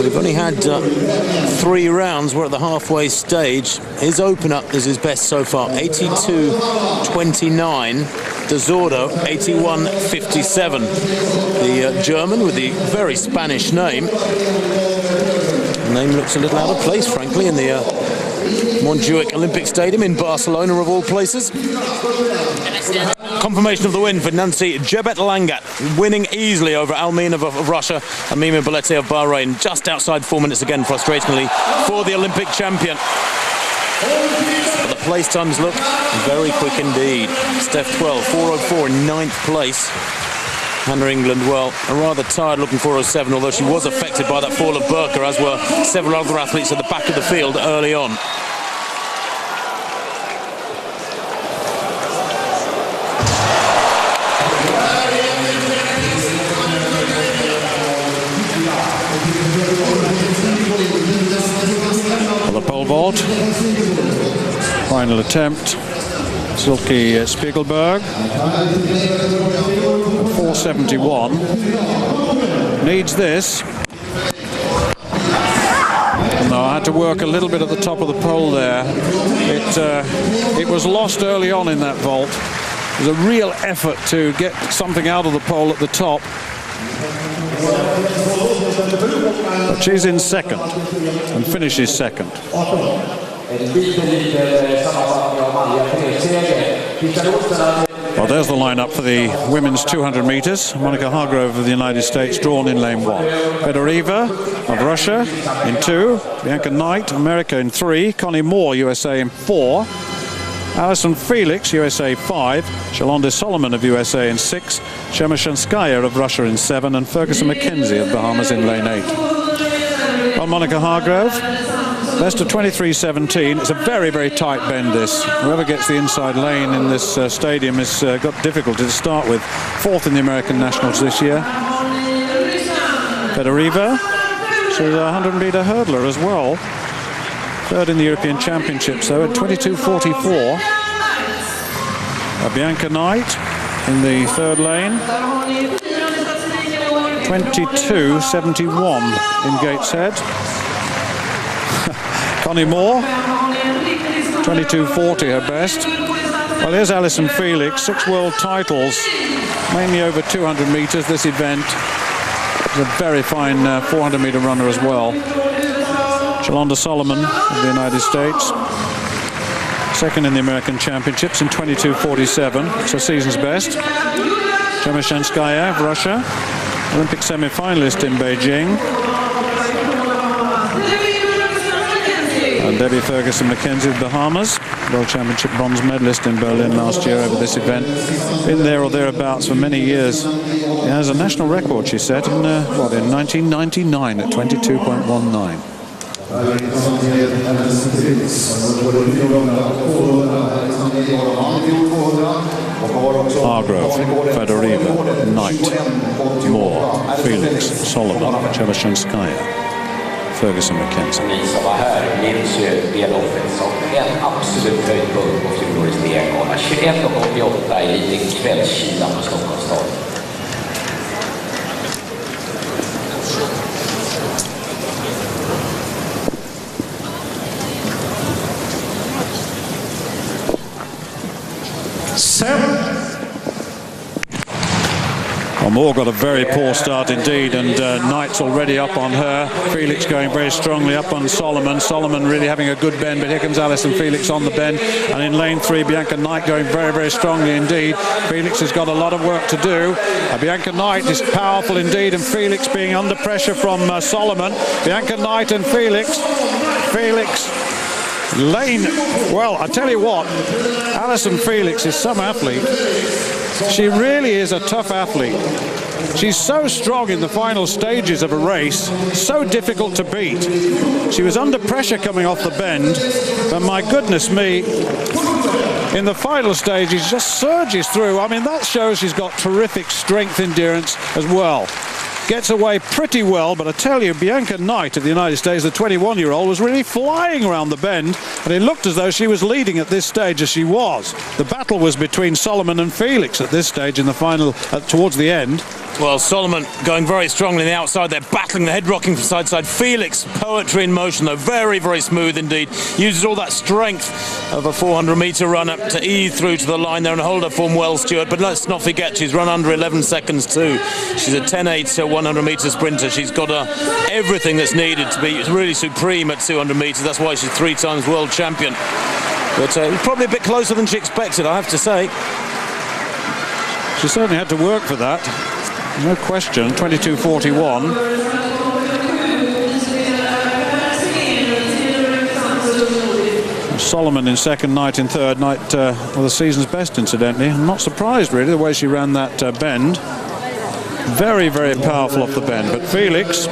We've only had 3 rounds. We're at the halfway stage. His opener is his best so far, 82.29. De Zordo, 81.57. The German with the very Spanish name. The name looks a little out of place, frankly, in the Montjuic Olympic Stadium in Barcelona, of all places. Confirmation of the win for Nancy Jebet-Langat, winning easily over Almina of Russia and Mima Bolete of Bahrain, just outside 4 minutes again, frustratingly, for the Olympic champion. But the place times look very quick indeed. Steph 12, 4:04 in 9th place. Hannah England, well, a rather tired looking 4:07, although she was affected by that fall of Burka, as were several other athletes at the back of the field early on. The pole vault, final attempt, Silke Spiegelberg, 471, needs this. No, I had to work a little bit at the top of the pole there. It was lost early on in that vault. It was a real effort to get something out of the pole at the top. But she's in second and finishes second. Well, there's the lineup for the women's 200 meters. Monica Hargrove of the United States drawn in lane 1. Fedoreva of Russia in 2. Bianca Knight, America in 3. Connie Moore, USA in 4. Alison Felix, USA 5. Shalonda Solomon of USA in 6. Chemyshanskaya of Russia in 7. And Ferguson McKenzie of Bahamas in lane 8. Well, Monica Hargrove, best of 23.17. It's a very, very tight bend, this. Whoever gets the inside lane in this stadium has got difficulty to start with. 4th in the American Nationals this year. Fedoreva, she's a 100-meter hurdler as well. 3rd in the European Championships, though, at 22.44. Bianca Knight in the 3rd lane. 22.71 in Gateshead. Connie Moore, 22.40 her best. Well, here's Alison Felix, 6 world titles, mainly over 200 meters this event. She's a very fine 400-meter runner as well. Shalonda Solomon of the United States, 2nd in the American Championships in 22.47. It's her season's best. Chemyshanskaya of Russia, Olympic semi-finalist in Beijing. And Debbie Ferguson McKenzie of Bahamas, World Championship bronze medalist in Berlin last year over this event. Been there or thereabouts for many years. It has a national record, she set, in 1999 at 22.19. Hargrove, Fedoreva, Knight, Moore, Felix, Solomon, Chemyshanskaya, Ferguson McKenzie. Ni som var här minns ju Beloffet som en absolut höjdpunkt på fjolårets VM-gala. 21.88 i liten kvällskila på Stockholms stad. Moore got a very poor start indeed, and Knight's already up on her. Felix going very strongly up on Solomon. Solomon really having a good bend, but here comes Alison Felix on the bend. And in lane 3, Bianca Knight going very, very strongly indeed. Felix has got a lot of work to do. Bianca Knight is powerful indeed, and Felix being under pressure from Solomon. Bianca Knight and Felix. Lane, well, I tell you what, Alison Felix is some athlete. She really is a tough athlete. She's so strong in the final stages of a race, so difficult to beat. She was under pressure coming off the bend, but my goodness me, in the final stages, just surges through. I mean, that shows she's got terrific strength endurance as well. Gets away pretty well, but I tell you, Bianca Knight of the United States, the 21-year-old, was really flying around the bend, and it looked as though she was leading at this stage, as she was. The battle was between Solomon and Felix at this stage in the final, towards the end. Well, Solomon going very strongly on the outside. They're battling the head rocking from side to side. Felix, poetry in motion, though, very, very smooth indeed. Uses all that strength of a 400-meter runner to ease through to the line there and hold her form well, Stuart. But let's not forget, she's run under 11 seconds too. She's a 10.8 100-meter sprinter. She's got everything that's needed to be really supreme at 200 meters. That's why she's 3 times world champion. But probably a bit closer than she expected, I have to say. She certainly had to work for that, no question. 22:41. Solomon in second, Knight in third. Knight, well, the season's best, incidentally. I'm not surprised, really, the way she ran that bend. Very, very powerful off the bend. But Felix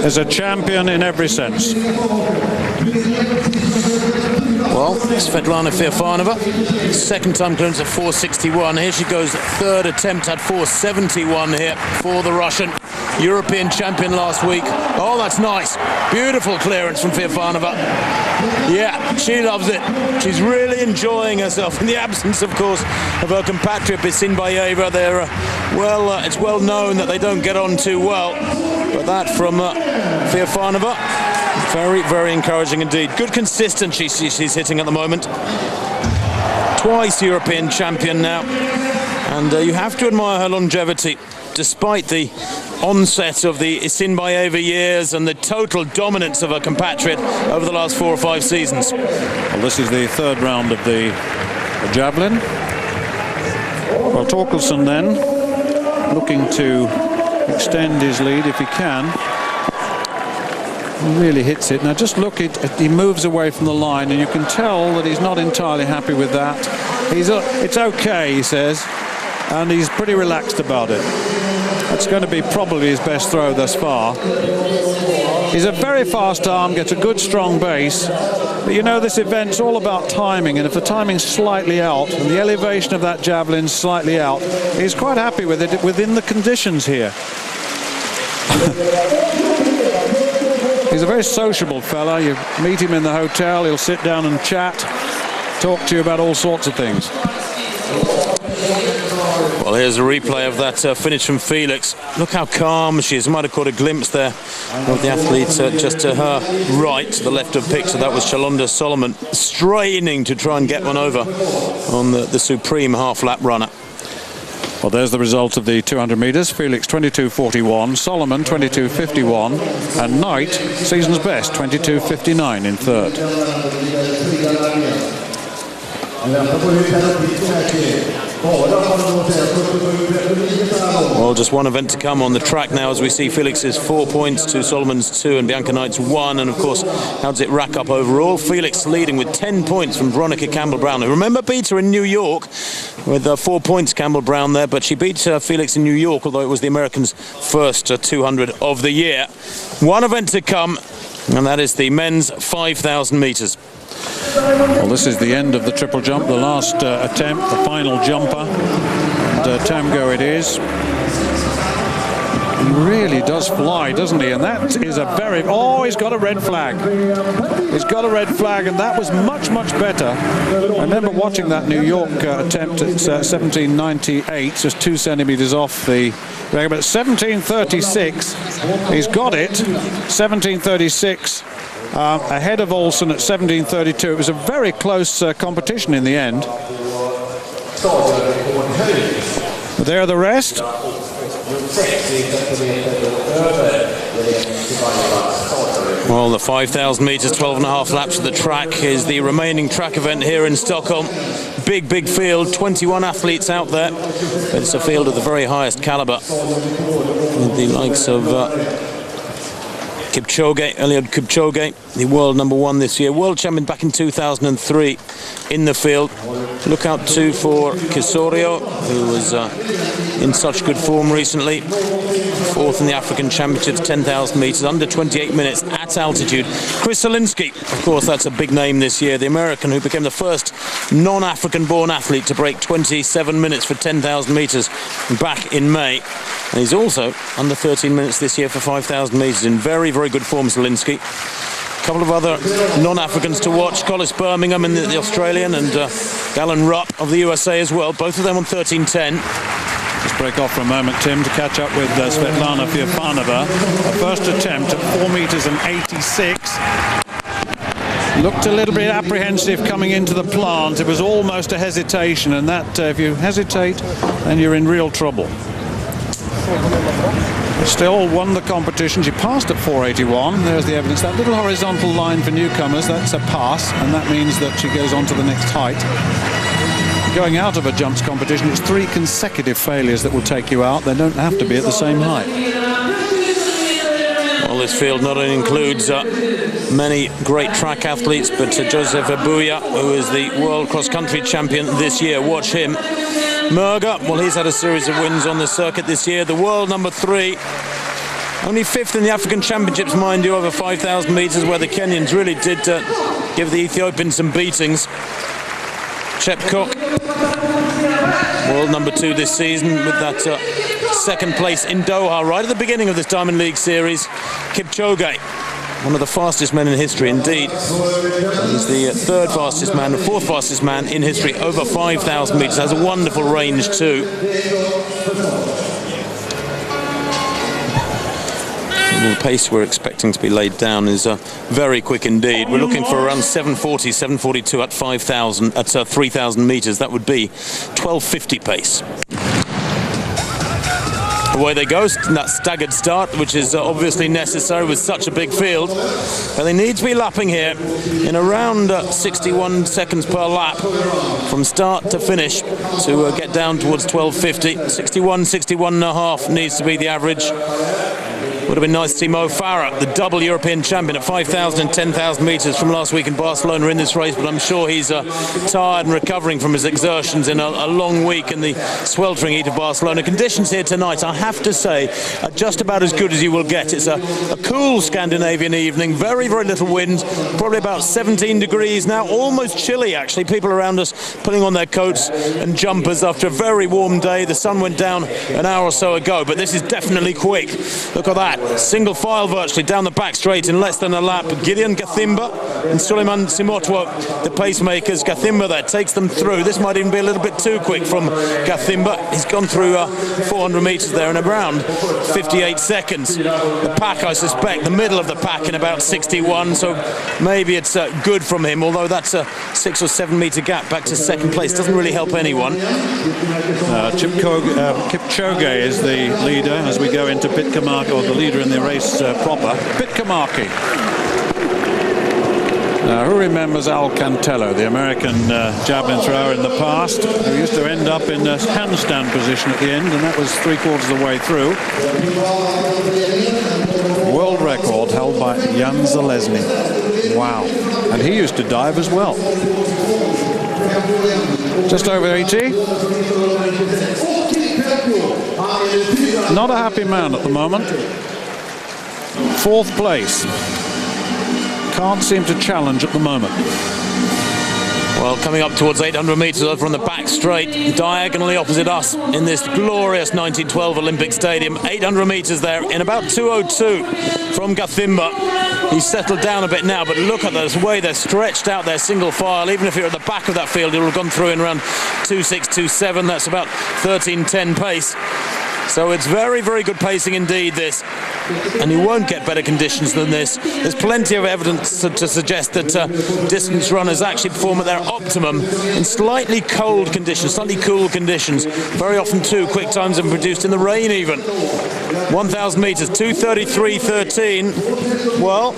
is a champion in every sense. Well, Svetlana Feofanova, second time clearance at 4:61. Here she goes, third attempt at 4:71 here for the Russian. European champion last week. Oh, that's nice. Beautiful clearance from Feofanova. Yeah, she loves it. She's really enjoying herself in the absence, of course, of her compatriot Bisinbayeva. It's well known that they don't get on too well. But that from Feofanova, very, very encouraging indeed. Good consistency she's hitting at the moment. Twice European champion now. And you have to admire her longevity, despite the onset of the Isinbayeva years and the total dominance of her compatriot over the last 4 or 5 seasons. Well, this is the third round of the javelin. Well, Torkelson then looking to extend his lead if he can. He really hits it. Now just look, he moves away from the line, and you can tell that he's not entirely happy with that. It's okay, he says, and he's pretty relaxed about it. That's going to be probably his best throw thus far. He's a very fast arm, gets a good strong base, but you know this event's all about timing, and if the timing's slightly out and the elevation of that javelin's slightly out, he's quite happy with it within the conditions here. He's a very sociable fella. You meet him in the hotel, he'll sit down and chat, talk to you about all sorts of things. Well, here's a replay of that finish from Felix. Look how calm she is. Might have caught a glimpse there of the athlete just to her right, the left of picture. That was Shalonda Solomon, straining to try and get one over on the supreme half-lap runner. Well, there's the result of the 200 meters. Felix 22:41, Solomon 22:51, and Knight, season's best, 22:59 in third. Well, just one event to come on the track now as we see Felix's 4 points to Solomon's 2 and Bianca Knight's 1. And of course, how does it rack up overall? Felix leading with 10 points from Veronica Campbell-Brown, who, remember, beat her in New York with 4 points, Campbell-Brown there, but she beat Felix in New York, although it was the Americans' first 200 of the year. One event to come, and that is the men's 5,000 meters. Well, this is the end of the triple jump, the last attempt, the final jumper, and Tamgo it is. He really does fly, doesn't he? And that is a very... Oh, he's got a red flag. He's got a red flag, and that was much, much better. I remember watching that New York attempt at 17.98, just 2 centimeters off the... But 17.36, he's got it. 17.36. Ahead of Olsen at 17.32. It was a very close competition in the end. But there are the rest. Well, the 5,000 metres, 12.5 laps of the track is the remaining track event here in Stockholm. Big, big field, 21 athletes out there. But it's a field of the very highest calibre, with the likes of Kipchoge, Eliud Kipchoge, the world number 1 this year, world champion back in 2003 in the field. Look out too for Kisorio, who was in such good form recently. 4th in the African Championships, 10,000 metres, under 28 minutes at altitude. Chris Zielinski, of course, that's a big name this year, the American who became the first non-African born athlete to break 27 minutes for 10,000 metres back in May. And he's also under 13 minutes this year for 5,000 metres, in very, very good form, Zielinski. A couple of other non-Africans to watch, Collis Birmingham in the Australian, and Galen Rupp of the USA as well, both of them on 13.10. Let's break off for a moment, Tim, to catch up with Svetlana Feofanova. Her first attempt at 4 meters and 86. Looked a little bit apprehensive coming into the plant. It was almost a hesitation, and that if you hesitate, then you're in real trouble. Still won the competition. She passed at 4:81. There's the evidence. That little horizontal line for newcomers, that's a pass, and that means that she goes on to the next height. Going out of a jumps competition, it's 3 consecutive failures that will take you out. They don't have to be at the same height. Well, this field not only includes many great track athletes, but Joseph Abuya, who is the world cross-country champion this year. Watch him. Merga, well, he's had a series of wins on the circuit this year. The world number 3. Only 5th in the African Championships, mind you, over 5,000 metres, where the Kenyans really did give the Ethiopians some beatings. Chepkok, world number 2 this season, with that second place in Doha, right at the beginning of this Diamond League series. Kipchoge, one of the fastest men in history indeed. He's the 3rd fastest man, the 4th fastest man in history, over 5,000 metres. Has a wonderful range too. The pace we're expecting to be laid down is very quick indeed. We're looking for around 7:40, 7:42 at 5,000, at 3,000 metres. That would be 12:50 pace. Away they go, that staggered start, which is obviously necessary with such a big field. But they need to be lapping here in around 61 seconds per lap from start to finish to get down towards 12:50. 61, 61 and a half needs to be the average. Would have been nice to see Mo Farah, the double European champion at 5,000 and 10,000 metres from last week in Barcelona in this race, but I'm sure he's tired and recovering from his exertions in a long week in the sweltering heat of Barcelona. Conditions here tonight, I have to say, are just about as good as you will get. It's a cool Scandinavian evening, very, very little wind, probably about 17 degrees now, almost chilly actually. People around us putting on their coats and jumpers after a very warm day. The sun went down an hour or so ago, but this is definitely quick. Look at that. Single file virtually down the back straight in less than a lap. Gideon Gathimba and Suleiman Simotwo, the pacemakers. Gathimba there takes them through. This might even be a little bit too quick from Gathimba. He's gone through 400 metres there in around 58 seconds. The pack, I suspect, the middle of the pack in about 61, so maybe it's good from him, although that's a 6 or 7 metre gap back to second place. Doesn't really help anyone. Kipchoge is the leader as we go into Pitkamaki, or the leader in the race proper. Pitkamaki. Who remembers Al Cantello, the American javelin thrower in the past, who used to end up in a handstand position at the end, and that was 3/4 of the way through. World record held by Jan Zalesny. Wow. And he used to dive as well. Just over 80. Not a happy man at the moment. 4th place. Can't seem to challenge at the moment. Well, coming up towards 800 metres over on the back straight, diagonally opposite us in this glorious 1912 Olympic Stadium. 800 metres there in about 2:02 from Gathimba. He's settled down a bit now, but look at the way they're stretched out their single file. Even if you're at the back of that field, it will have gone through in around 2:6, 2:7. That's about 13:10 pace. So it's very, very good pacing indeed, this. And you won't get better conditions than this. There's plenty of evidence to suggest that distance runners actually perform at their optimum in slightly cold conditions, slightly cool conditions. Very often too, quick times have been produced in the rain even. 1,000 metres, 2:33.13. Well,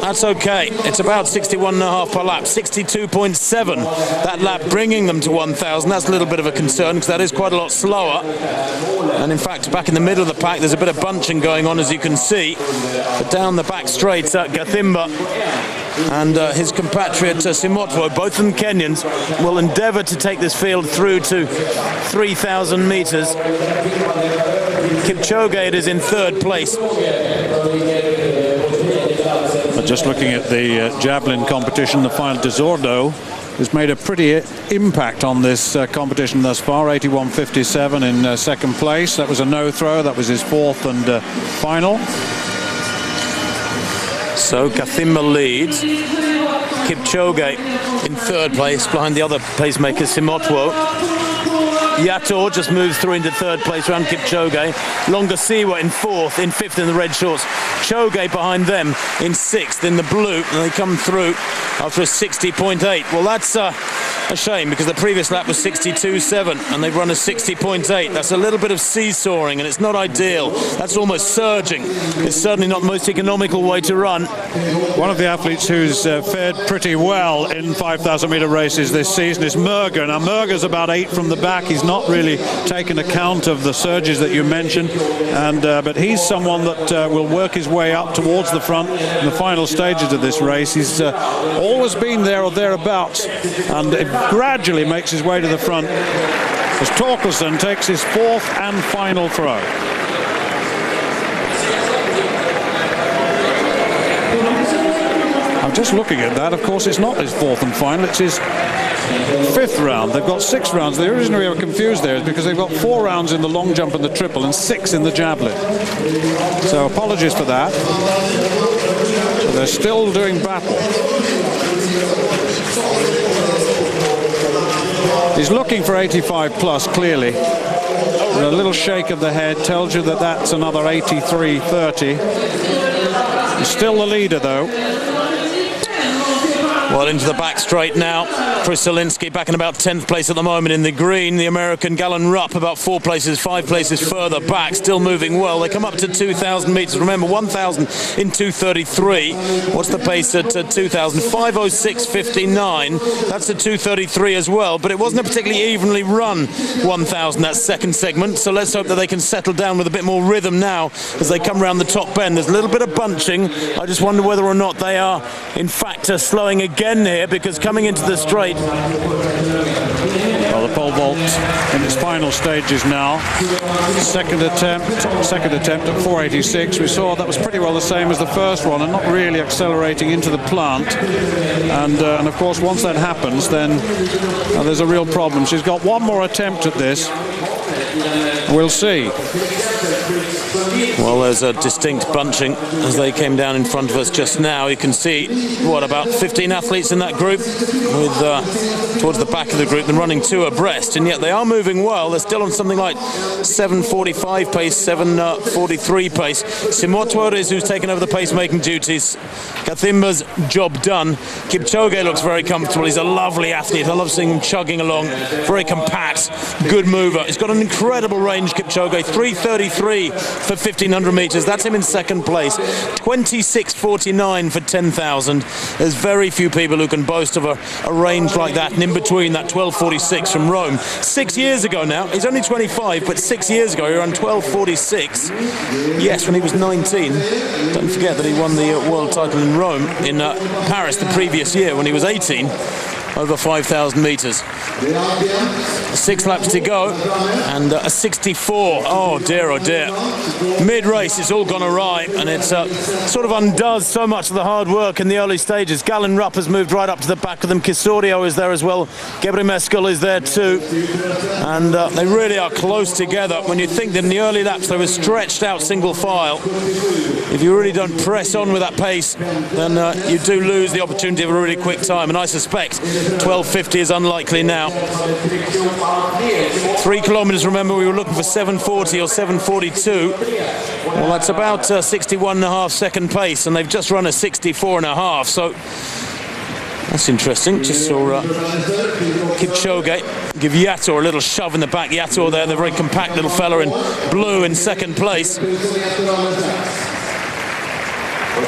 that's okay. It's about 61 and a half per lap, 62.7 that lap, bringing them to 1,000. That's a little bit of a concern because that is quite a lot slower. And in fact, back in the middle of the pack, there's a bit of bunching going on, as you can see. But down the back straight, Gathimba and his compatriot Simotwo, both of them Kenyans, will endeavour to take this field through to 3,000 metres. Kipchoge it is in 3rd place. But just looking at the javelin competition, the final Desordo has made a pretty impact on this competition thus far. 81.57 in 2nd place. That was a no-throw. That was his 4th and final. So Gathimba leads. Kipchoge in 3rd place behind the other pacemaker Simotwo. Yator just moves through into third place around Kipchoge. Longasiwa in fourth, in fifth in the red shorts. Choge behind them in sixth in the blue, and they come through after a 60.8. Well, that's a shame, because the previous lap was 62.7 and they've run a 60.8. That's a little bit of seesawing, and it's not ideal. That's almost surging. It's certainly not the most economical way to run. One of the athletes who's fared pretty well in 5,000 metre races this season is Merger. Now, Merger's about 8 from the back. He's not really taken account of the surges that you mentioned, and but he's someone that will work his way up towards the front in the final stages of this race. He's always been there or thereabouts, and it gradually makes his way to the front as Torkelson takes his fourth and final throw. I'm just looking at that. Of course, it's not his fourth and final, it's his fifth round. They've got 6 rounds. The reason we were confused there is because they've got 4 rounds in the long jump and the triple and 6 in the javelin. So apologies for that. So they're still doing battle. He's looking for 85 plus, clearly. And a little shake of the head tells you that that's another 83.30. He's still the leader, though. Well, into the back straight now. Chris Zielinski back in about 10th place at the moment in the green. The American Galen Rupp about 5 places further back, still moving well. They come up to 2,000 metres. Remember, 1,000 in 2:33. What's the pace at 2,000? 5:06.59. That's a 2:33 as well, but it wasn't a particularly evenly run 1,000, that second segment. So let's hope that they can settle down with a bit more rhythm now as they come around the top bend. There's a little bit of bunching. I just wonder whether or not they are, in fact, slowing again here, because coming into the straight. Well, the pole vault in its final stages now. Second attempt at 486. We saw that was pretty well the same as the first one, and not really accelerating into the plant. And of course, once that happens, then there's a real problem. She's got one more attempt at this. We'll see. Well, there's a distinct bunching as they came down in front of us just now. You can see, what, about 15 athletes in that group, with towards the back of the group, and running 2 abreast, and yet they are moving well. They're still on something like 7:45 pace, 7:43 pace. Simotwo is who's taken over the pacemaking duties. Kathimba's job done. Kipchoge looks very comfortable. He's a lovely athlete. I love seeing him chugging along. Very compact, good mover. He's got an incredible range, Kipchoge. 3:33 for 1,500 metres. That's him in second place. 26:49 for 10,000. There's very few people who can boast of a range like that, and in between that 12:46 from Rome. 6 years ago now, he's only 25, but 6 years ago he ran 12:46. Yes, when he was 19. Don't forget that he won the world title in Rome, in Paris the previous year when he was 18. Over 5,000 metres. 6 laps to go, and a 64. Oh dear, oh dear. Mid-race, it's all gone awry, and it's sort of undoes so much of the hard work in the early stages. Galen Rupp has moved right up to the back of them. Kisorio is there as well. Gebre Meskel is there too. And they really are close together. When you think that in the early laps they were stretched out single file, if you really don't press on with that pace, then you do lose the opportunity of a really quick time. And I suspect 12:50 is unlikely now. 3 kilometres, remember, we were looking for 7:40 or 7:42. Well, that's about 61.5 second pace, and they've just run a 64.5, so that's interesting. Just saw Kipchoge give Yator a little shove in the back. Yator there, the very compact little fella in blue in second place.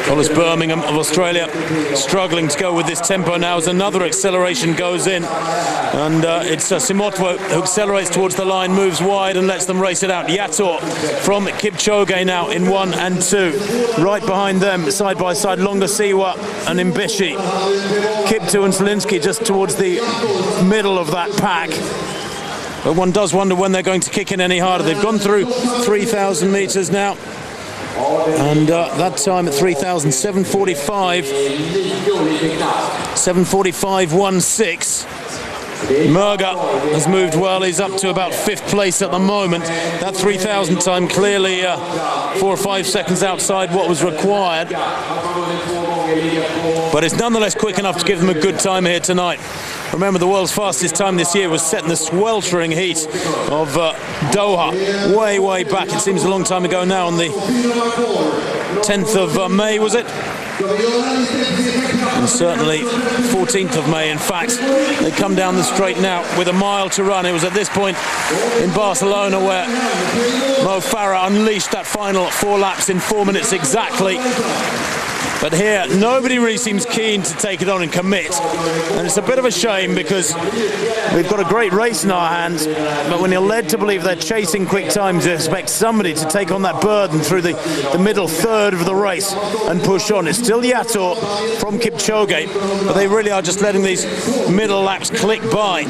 Hollis Birmingham of Australia struggling to go with this tempo now as another acceleration goes in, and it's Simotwo who accelerates towards the line, moves wide and lets them race it out. Yator from Kipchoge now in 1 and 2. Right behind them, side by side, Longasiwa and Mbishi. Kipto and Zielinski just towards the middle of that pack. But one does wonder when they're going to kick in any harder. They've gone through 3,000 metres now. And that time at 3,000, 7:45, 7:45.16. Merger has moved well. He's up to about 5th place at the moment. That 3,000 time clearly 4 or 5 seconds outside what was required. But it's nonetheless quick enough to give them a good time here tonight. Remember, the world's fastest time this year was set in the sweltering heat of Doha, way back. It seems a long time ago now, on the 10th of May, was it? And certainly 14th of May, in fact. They come down the straight now with a mile to run. It was at this point in Barcelona where Mo Farah unleashed that final 4 laps in 4 minutes exactly. But here, nobody really seems keen to take it on and commit. And it's a bit of a shame, because we've got a great race in our hands, but when you're led to believe they're chasing quick times, you expect somebody to take on that burden through the middle third of the race and push on. It's still Yato from Kipchoge, but they really are just letting these middle laps click by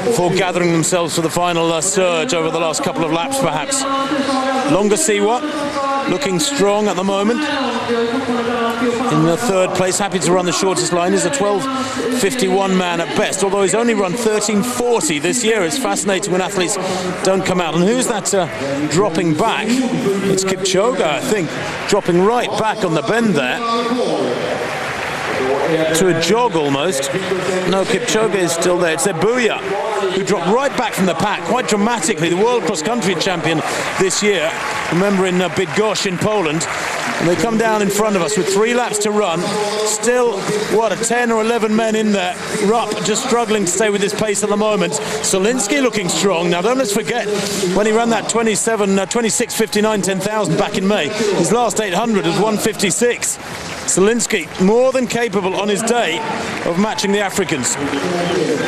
before gathering themselves for the final surge over the last couple of laps, perhaps. Longa Siwa, looking strong at the moment. In the third place, happy to run the shortest line, is a 12:51 man at best, although he's only run 13:40 this year. It's fascinating when athletes don't come out. And who's that dropping back? It's Kipchoge, I think, dropping right back on the bend there. To a jog almost. No, Kipchoge is still there. It's Ebuya, who dropped right back from the pack quite dramatically. The world cross-country champion this year, remember, in Bydgoszcz in Poland. And they come down in front of us with 3 laps to run. Still, 10 or 11 men in there. Rupp just struggling to stay with his pace at the moment. Solinsky looking strong. Now, don't let's forget, when he ran that 26:59 10,000 back in May, his last 800 was 1:56. Solinsky more than capable on his day of matching the Africans.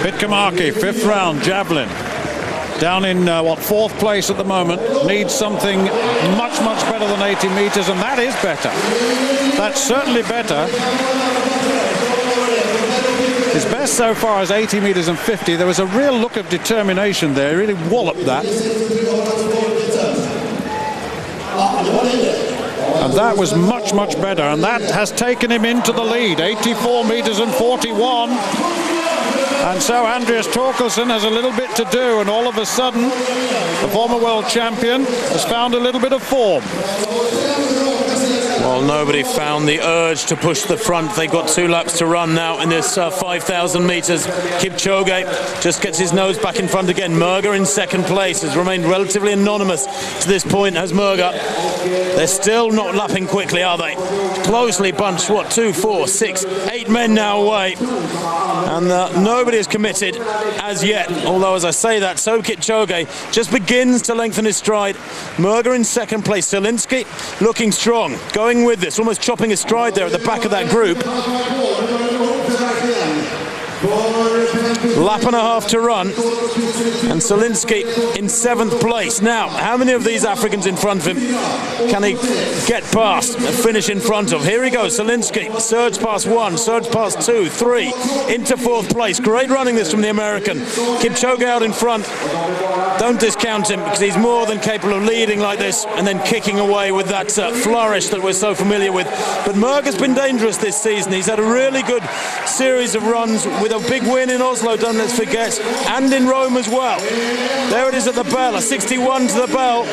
Pitkamaki, 5th round, javelin. Down in, 4th place at the moment. Needs something much better than 80 metres, and that is better. That's certainly better. His best so far is 80 metres and 50. There was a real look of determination there. He really walloped that. And that was much better, and that has taken him into the lead. 84 metres and 41. And so Andreas Torkelsen has a little bit to do, and all of a sudden the former world champion has found a little bit of form. Well, nobody found the urge to push the front. They've got 2 laps to run now in this 5,000 metres. Kipchoge just gets his nose back in front again. Murga in second place has remained relatively anonymous to this point, has Murga. They're still not lapping quickly, are they? Closely bunched, 2, 4, 6, 8 men now away. And nobody is committed as yet. Although, as I say that, so Kipchoge just begins to lengthen his stride. Murga in second place. Solinsky looking strong, going with this, almost chopping his stride there at the back of that group. Lap and a half to run, and Solinsky in 7th place. Now, how many of these Africans in front of him can he get past and finish in front of? Here he goes, Solinsky, surge past 1, surge past 2, 3, into 4th place. Great running this from the American. Kipchoge out in front. Don't discount him, because he's more than capable of leading like this and then kicking away with that flourish that we're so familiar with. But Murga's been dangerous this season. He's had a really good series of runs, with a big win in Oslo, don't let's forget, and in Rome as well. There it is at the bell, a 61 to the bell.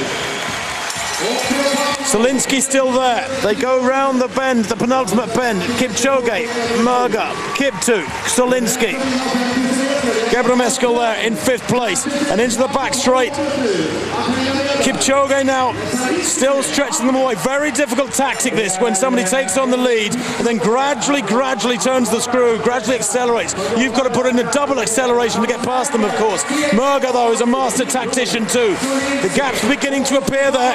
Solinsky still there. They go round the bend, the penultimate bend. Kipchoge, Murga, Kiptu, Solinsky. Gebremeskel there in 5th place, and into the back straight. Kipchoge now still stretching them away. Very difficult tactic this, when somebody takes on the lead and then gradually turns the screw, gradually accelerates. You've got to put in a double acceleration to get past them, of course. Murga, though, is a master tactician too. The gap's beginning to appear there.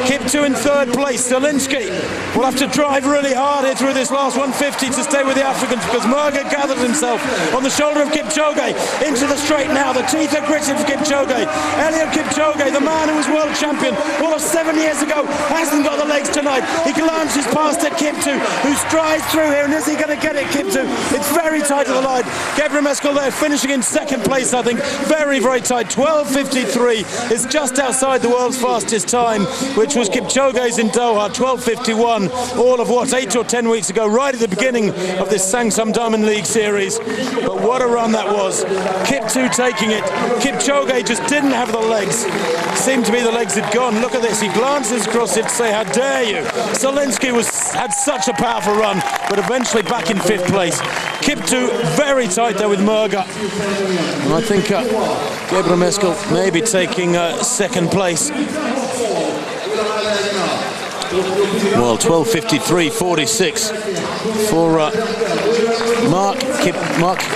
Kiptu in 3rd place. Solinsky will have to drive really hard here through this last 150 to stay with the Africans, because Murga gathered himself on the shoulder of Kipchoge into the straight now. The teeth are gritted for Kipchoge. Eliud Kipchoge, the man who was world champion all of 7 years ago, hasn't got the legs tonight. He glances past at Kiptu, who strides through here, and is he going to get it, Kiptu? It's very tight to the line. Gebremeskel there finishing in 2nd place, I think. Very tight. 12:53 is just outside the world's fastest time, which was Kipchoge's in Doha, 12:51. All of 8 or 10 weeks ago, right at the beginning of this Sangsum Diamond League series. But what a run that was. was. Kiptu taking it. Kipchoge just didn't have the legs. Seemed to be the legs had gone. Look at this. He glances across it to say, how dare you. Solinsky had such a powerful run, but eventually back in 5th place. Kiptu very tight there with Murga. And I think Gabriel Meskel maybe taking 2nd place. Well, 12:53.46 for Mark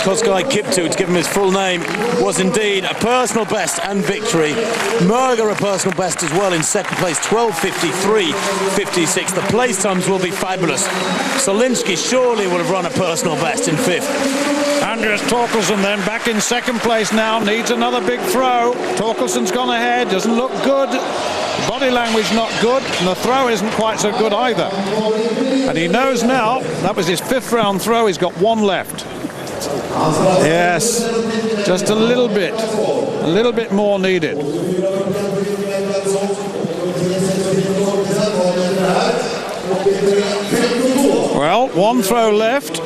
Koskai Kiptu, to give him his full name, was indeed a personal best and victory. Murga a personal best as well in 2nd place, 12:53.56. The place times will be fabulous. Solinsky surely will have run a personal best in 5th. Andreas Torkelson then back in 2nd place now, needs another big throw. Torkelson's gone ahead, doesn't look good. Body language not good, and the throw isn't quite so good either. And he knows now, that was his 5th round throw, he's got 1 left. Yes, just a little bit more needed. Well, 1 throw left,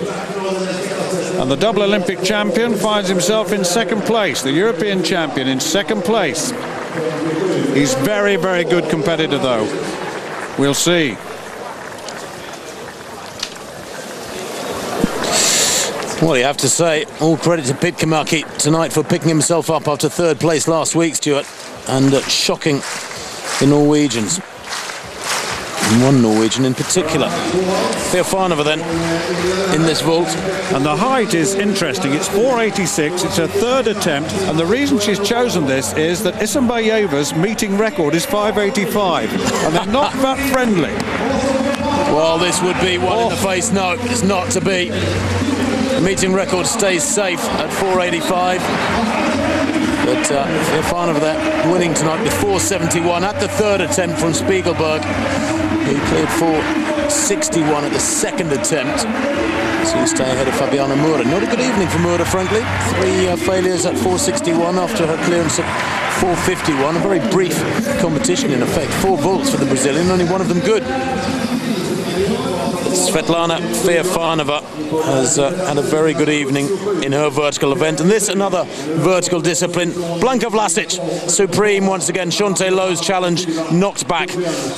and the double Olympic champion finds himself in 2nd place, the European champion in 2nd place. He's very, very good competitor, though. We'll see. Well, you have to say, all credit to Pitkämäki tonight for picking himself up after 3rd place last week, Stuart, and shocking the Norwegians. And one Norwegian in particular. Theofanova then in this vault. And the height is interesting. It's 4.86. It's her 3rd attempt. And the reason she's chosen this is that Isambayeva's meeting record is 5.85. And they're not that friendly. Well, this would be one in the face. No, it's not to be. The meeting record stays safe at 4.85. But Theofanova there winning tonight with 4.71 at the 3rd attempt from Spiegelberg. He cleared 4.61 at the 2nd attempt. So you stay ahead of Fabiana Moura. Not a good evening for Moura, frankly. 3 failures at 4.61 after her clearance at 4.51. A very brief competition, in effect. 4 vaults for the Brazilian, only one of them good. Svetlana Theofanova has had a very good evening in her vertical event, and this another vertical discipline. Blanka Vlasic, supreme once again. Shante Lowe's challenge knocked back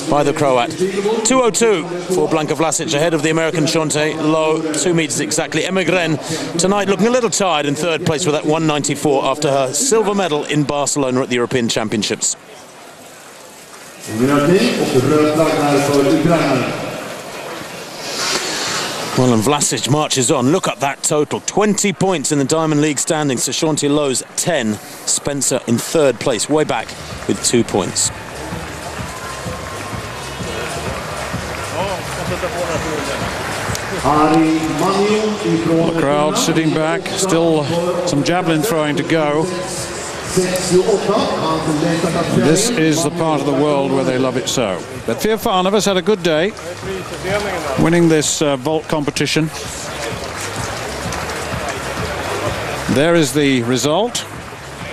by the Croat. 2:02 for Blanka Vlasic ahead of the American Shante Lowe, 2 meters exactly. Emma Gren tonight looking a little tired in 3rd place with that 194 after her silver medal in Barcelona at the European Championships. Well, and Vlasic marches on. Look at that total. 20 points in the Diamond League standings. So Shante Lowe's 10. Spencer in 3rd place, way back with 2 points. The crowd sitting back. Still some javelin throwing to go. This is the part of the world where they love it so. But Theofanova's had a good day, winning this vault competition. There is the result.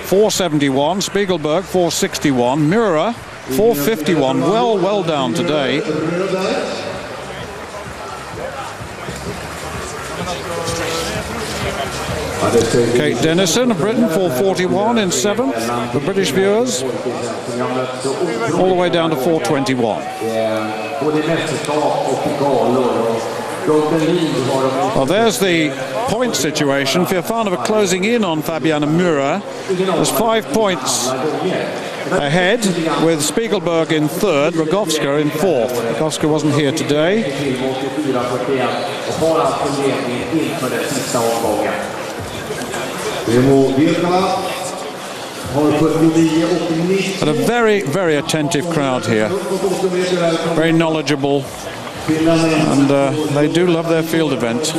4.71, Spiegelberg 4.61, Mura 4.51, well down today. Kate Dennison of Britain, 4.41 in 7th. The British viewers, all the way down to 4.21. Well, there's the point situation. Theofanova closing in on Fabiana Mura. There's 5 points ahead, with Spiegelberg in 3rd, Rogovska in 4th. Rogovska wasn't here today. But a very, very attentive crowd here. Very knowledgeable. And they do love their field event.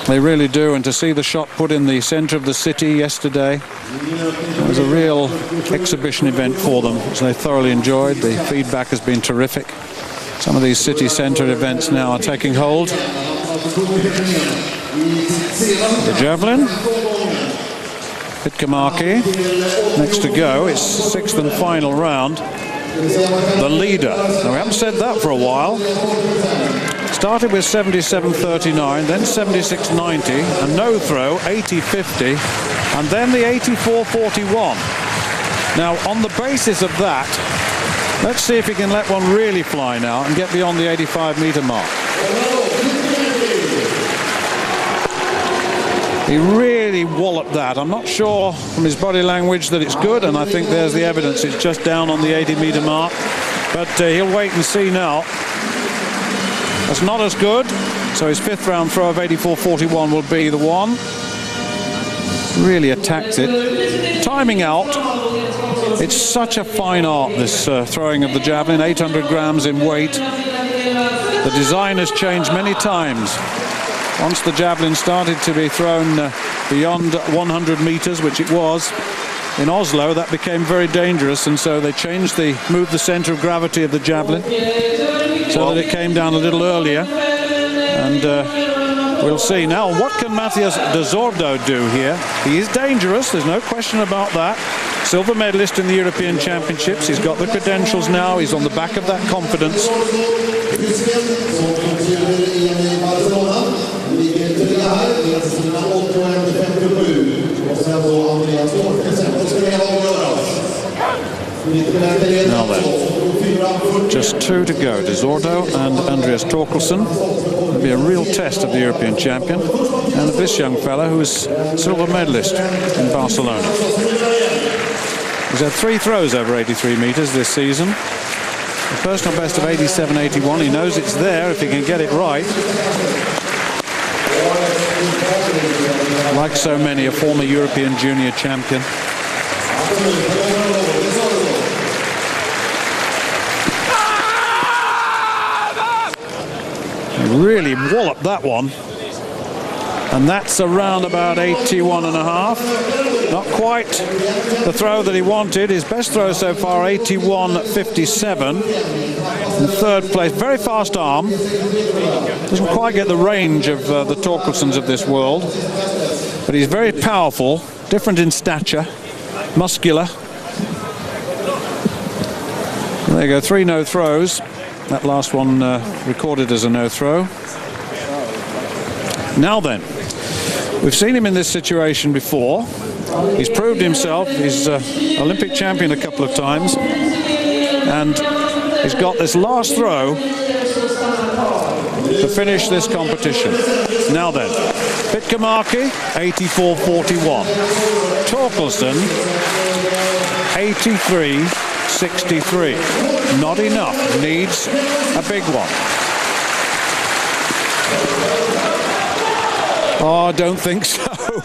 They really do. And to see the shot put in the centre of the city yesterday was a real exhibition event for them, which they thoroughly enjoyed. The feedback has been terrific. Some of these city centre events now are taking hold. The javelin, Pitkämäki next to go. It's 6th and final round. The leader. Now, we haven't said that for a while. started with 77.39, then 76.90, a no throw, 80.50, and then the 84.41. Now, on the basis of that, let's see if he can let one really fly now and get beyond the 85-meter mark. He really walloped that. I'm not sure from his body language that it's good, and I think there's the evidence. It's just down on the 80-meter mark. But he'll wait and see now. That's not as good. So his fifth round throw of 84.41 will be the one. Really attacked it. Timing out. It's such a fine art, this throwing of the javelin. 800 grams in weight. The design has changed many times. Once the javelin started to be thrown beyond 100 meters, which it was in Oslo, that became very dangerous, and so they moved the center of gravity of the javelin so that it came down a little earlier. And we'll see now, what can Matthias de Zordo do here? He is dangerous, there's no question about that. Silver medalist in the European Championships. He's got the credentials now. He's on the back of that confidence. Now then, just two to go. De Zordo and Andreas Torkelson. It'll be a real test of the European champion and of this young fella who is silver medalist in Barcelona. He's had 3 throws over 83 meters this season. A personal best of 87.81. He knows it's there if he can get it right. Like so many, a former European junior champion. He really walloped that one. And that's around about 81.5. Not quite the throw that he wanted. His best throw so far, 81.57. In third place, very fast arm. Doesn't quite get the range of the Torkelsons of this world. But he's very powerful, different in stature, muscular. There you go, 3 no throws. That last one recorded as a no throw. Now then, we've seen him in this situation before. He's proved himself. He's Olympic champion a couple of times. And he's got this last throw to finish this competition. Now then, Pitkämäki, 84.41. Torkelson, 83.63. Not enough. Needs a big one. Oh, I don't think so.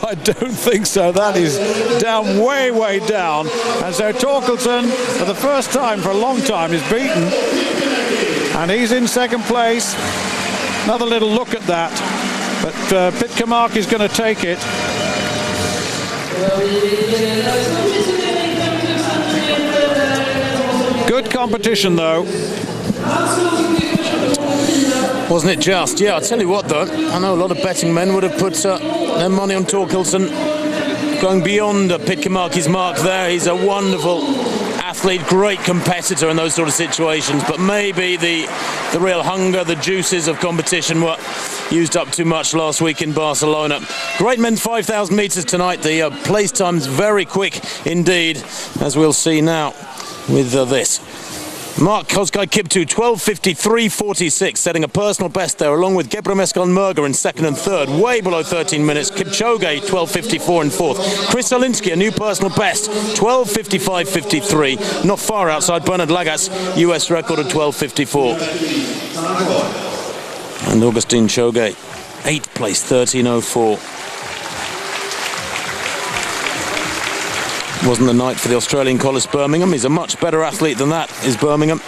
I don't think so. That is down, way, way down. And so Torkelson, for the first time for a long time, is beaten. And he's in second place. Another little look at that. But Pitkämäki is going to take it. Good competition, though. Wasn't it just? Yeah, I'll tell you what, though. I know a lot of betting men would have put their money on Torkelson going beyond Pitkämäki's mark there. He's a wonderful athlete, great competitor in those sort of situations. But maybe the real hunger, the juices of competition were used up too much last week in Barcelona. Great men's 5,000 meters tonight. The place time's very quick indeed, as we'll see now with this. Mark Koskai-Kiptu, 12:53.46, setting a personal best there, along with Gebremeskel Merger in second and third, way below 13 minutes. Kipchoge, 12:54 in fourth. Chris Zielinski, a new personal best, 12:55.53, not far outside Bernard Lagat's US record of 12:54. And Augustin Choge, 8th place, 13:04. Wasn't the night for the Australian Collis Birmingham. He's a much better athlete than that, is Birmingham.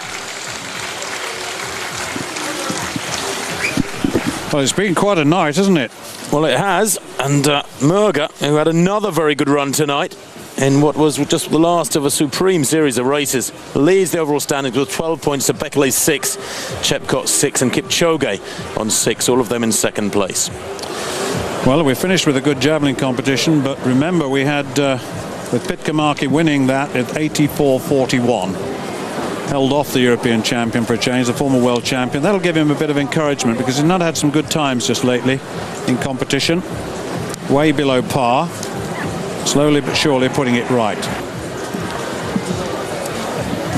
Well, it's been quite a night, hasn't it? Well, it has. And Merger, who had another very good run tonight in what was just the last of a supreme series of races, leads the overall standings with 12 points to Bekele 6, Chepkot 6 and Kipchoge on 6, all of them in second place. Well, we finished with a good javelin competition, but remember we had... with Pitkämäki winning that at 84.41. held off the European champion for a change, the former world champion. That'll give him a bit of encouragement because he's not had some good times just lately in competition. Way below par. Slowly but surely putting it right.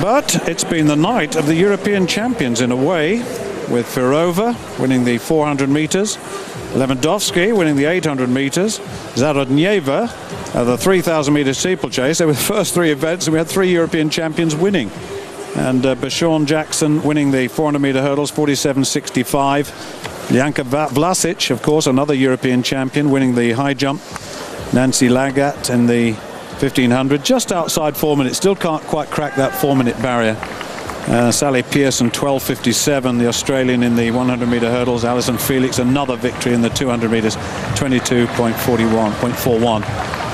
But it's been the night of the European champions in a way, with Firova winning the 400 meters, Lewandowski winning the 800 meters, Zarodnieva the 3,000 meter steeplechase. They were the first three events and we had three European champions winning. And Bashorn Jackson winning the 400 meter hurdles, 47.65. Janka Vlasic, of course, another European champion, winning the high jump. Nancy Lagat in the 1500, just outside 4 minutes, still can't quite crack that 4-minute barrier. Sally Pearson, 12.57, the Australian in the 100 meter hurdles. Alison Felix, another victory in the 200 meters, 22.41.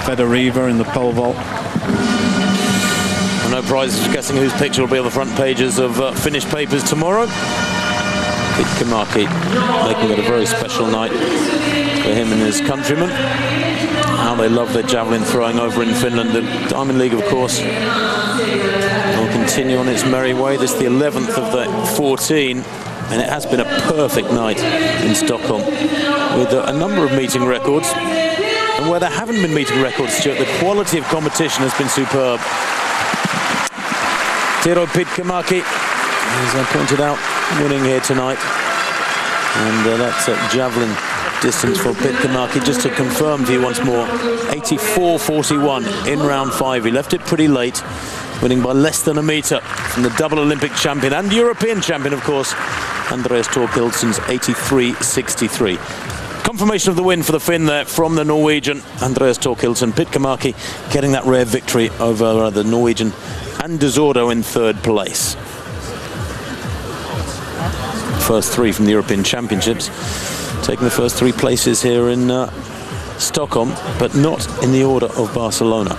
Federiva in the pole vault. No prizes for guessing whose picture will be on the front pages of finished papers tomorrow. Pete Kamaki making it a very special night for him and his countrymen. How they love their javelin throwing over in Finland. The Diamond League, of course, will continue on its merry way. This is the 11th of the 14, and it has been a perfect night in Stockholm with a number of meeting records. And where there haven't been meeting records, Stuart, the quality of competition has been superb. Tero Pitkämäki, as I pointed out, winning here tonight. And that's javelin distance for Pitkämäki, just to confirm to you once more, 84.41 in round 5. He left it pretty late, winning by less than a metre from the double Olympic champion and European champion, of course, Andreas Thorkildsen's 83.63. Confirmation of the win for the Finn there from the Norwegian Andreas Thorkildsen. Pitkämäki getting that rare victory over the Norwegian Anders Ordo in third place. First three from the European Championships, taking the first three places here in Stockholm, but not in the order of Barcelona.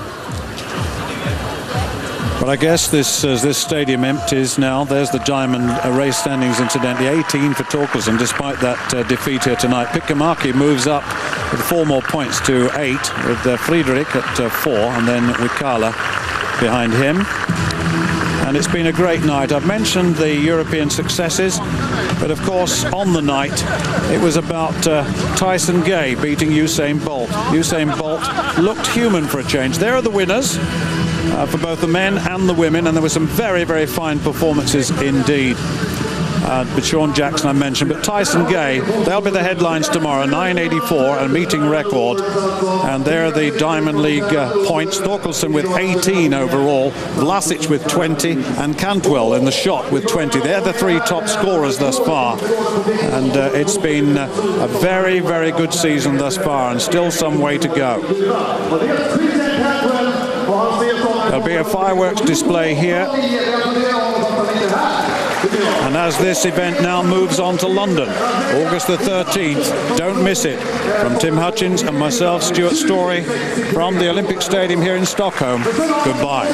But I guess this stadium empties now. There's the diamond race standings, incidentally, 18 for Thorkildsen, despite that defeat here tonight. Pitkämäki moves up with 4 more points to 8, with Friedrich at 4, and then Wikala behind him. And it's been a great night. I've mentioned the European successes, but of course on the night it was about Tyson Gay beating Usain Bolt. Usain Bolt looked human for a change. There are the winners for both the men and the women, and there were some very, very fine performances indeed. Bashorn Jackson I mentioned, but Tyson Gay, they'll be the headlines tomorrow. 9.84, a meeting record, and there are the Diamond League points. Thorkildsen with 18 overall, Vlasic with 20, and Cantwell in the shot with 20. They're the 3 top scorers thus far, and it's been a very, very good season thus far, and still some way to go. There'll be a fireworks display here. And as this event now moves on to London, August the 13th, don't miss it. From Tim Hutchins and myself, Stuart Story, from the Olympic Stadium here in Stockholm, goodbye.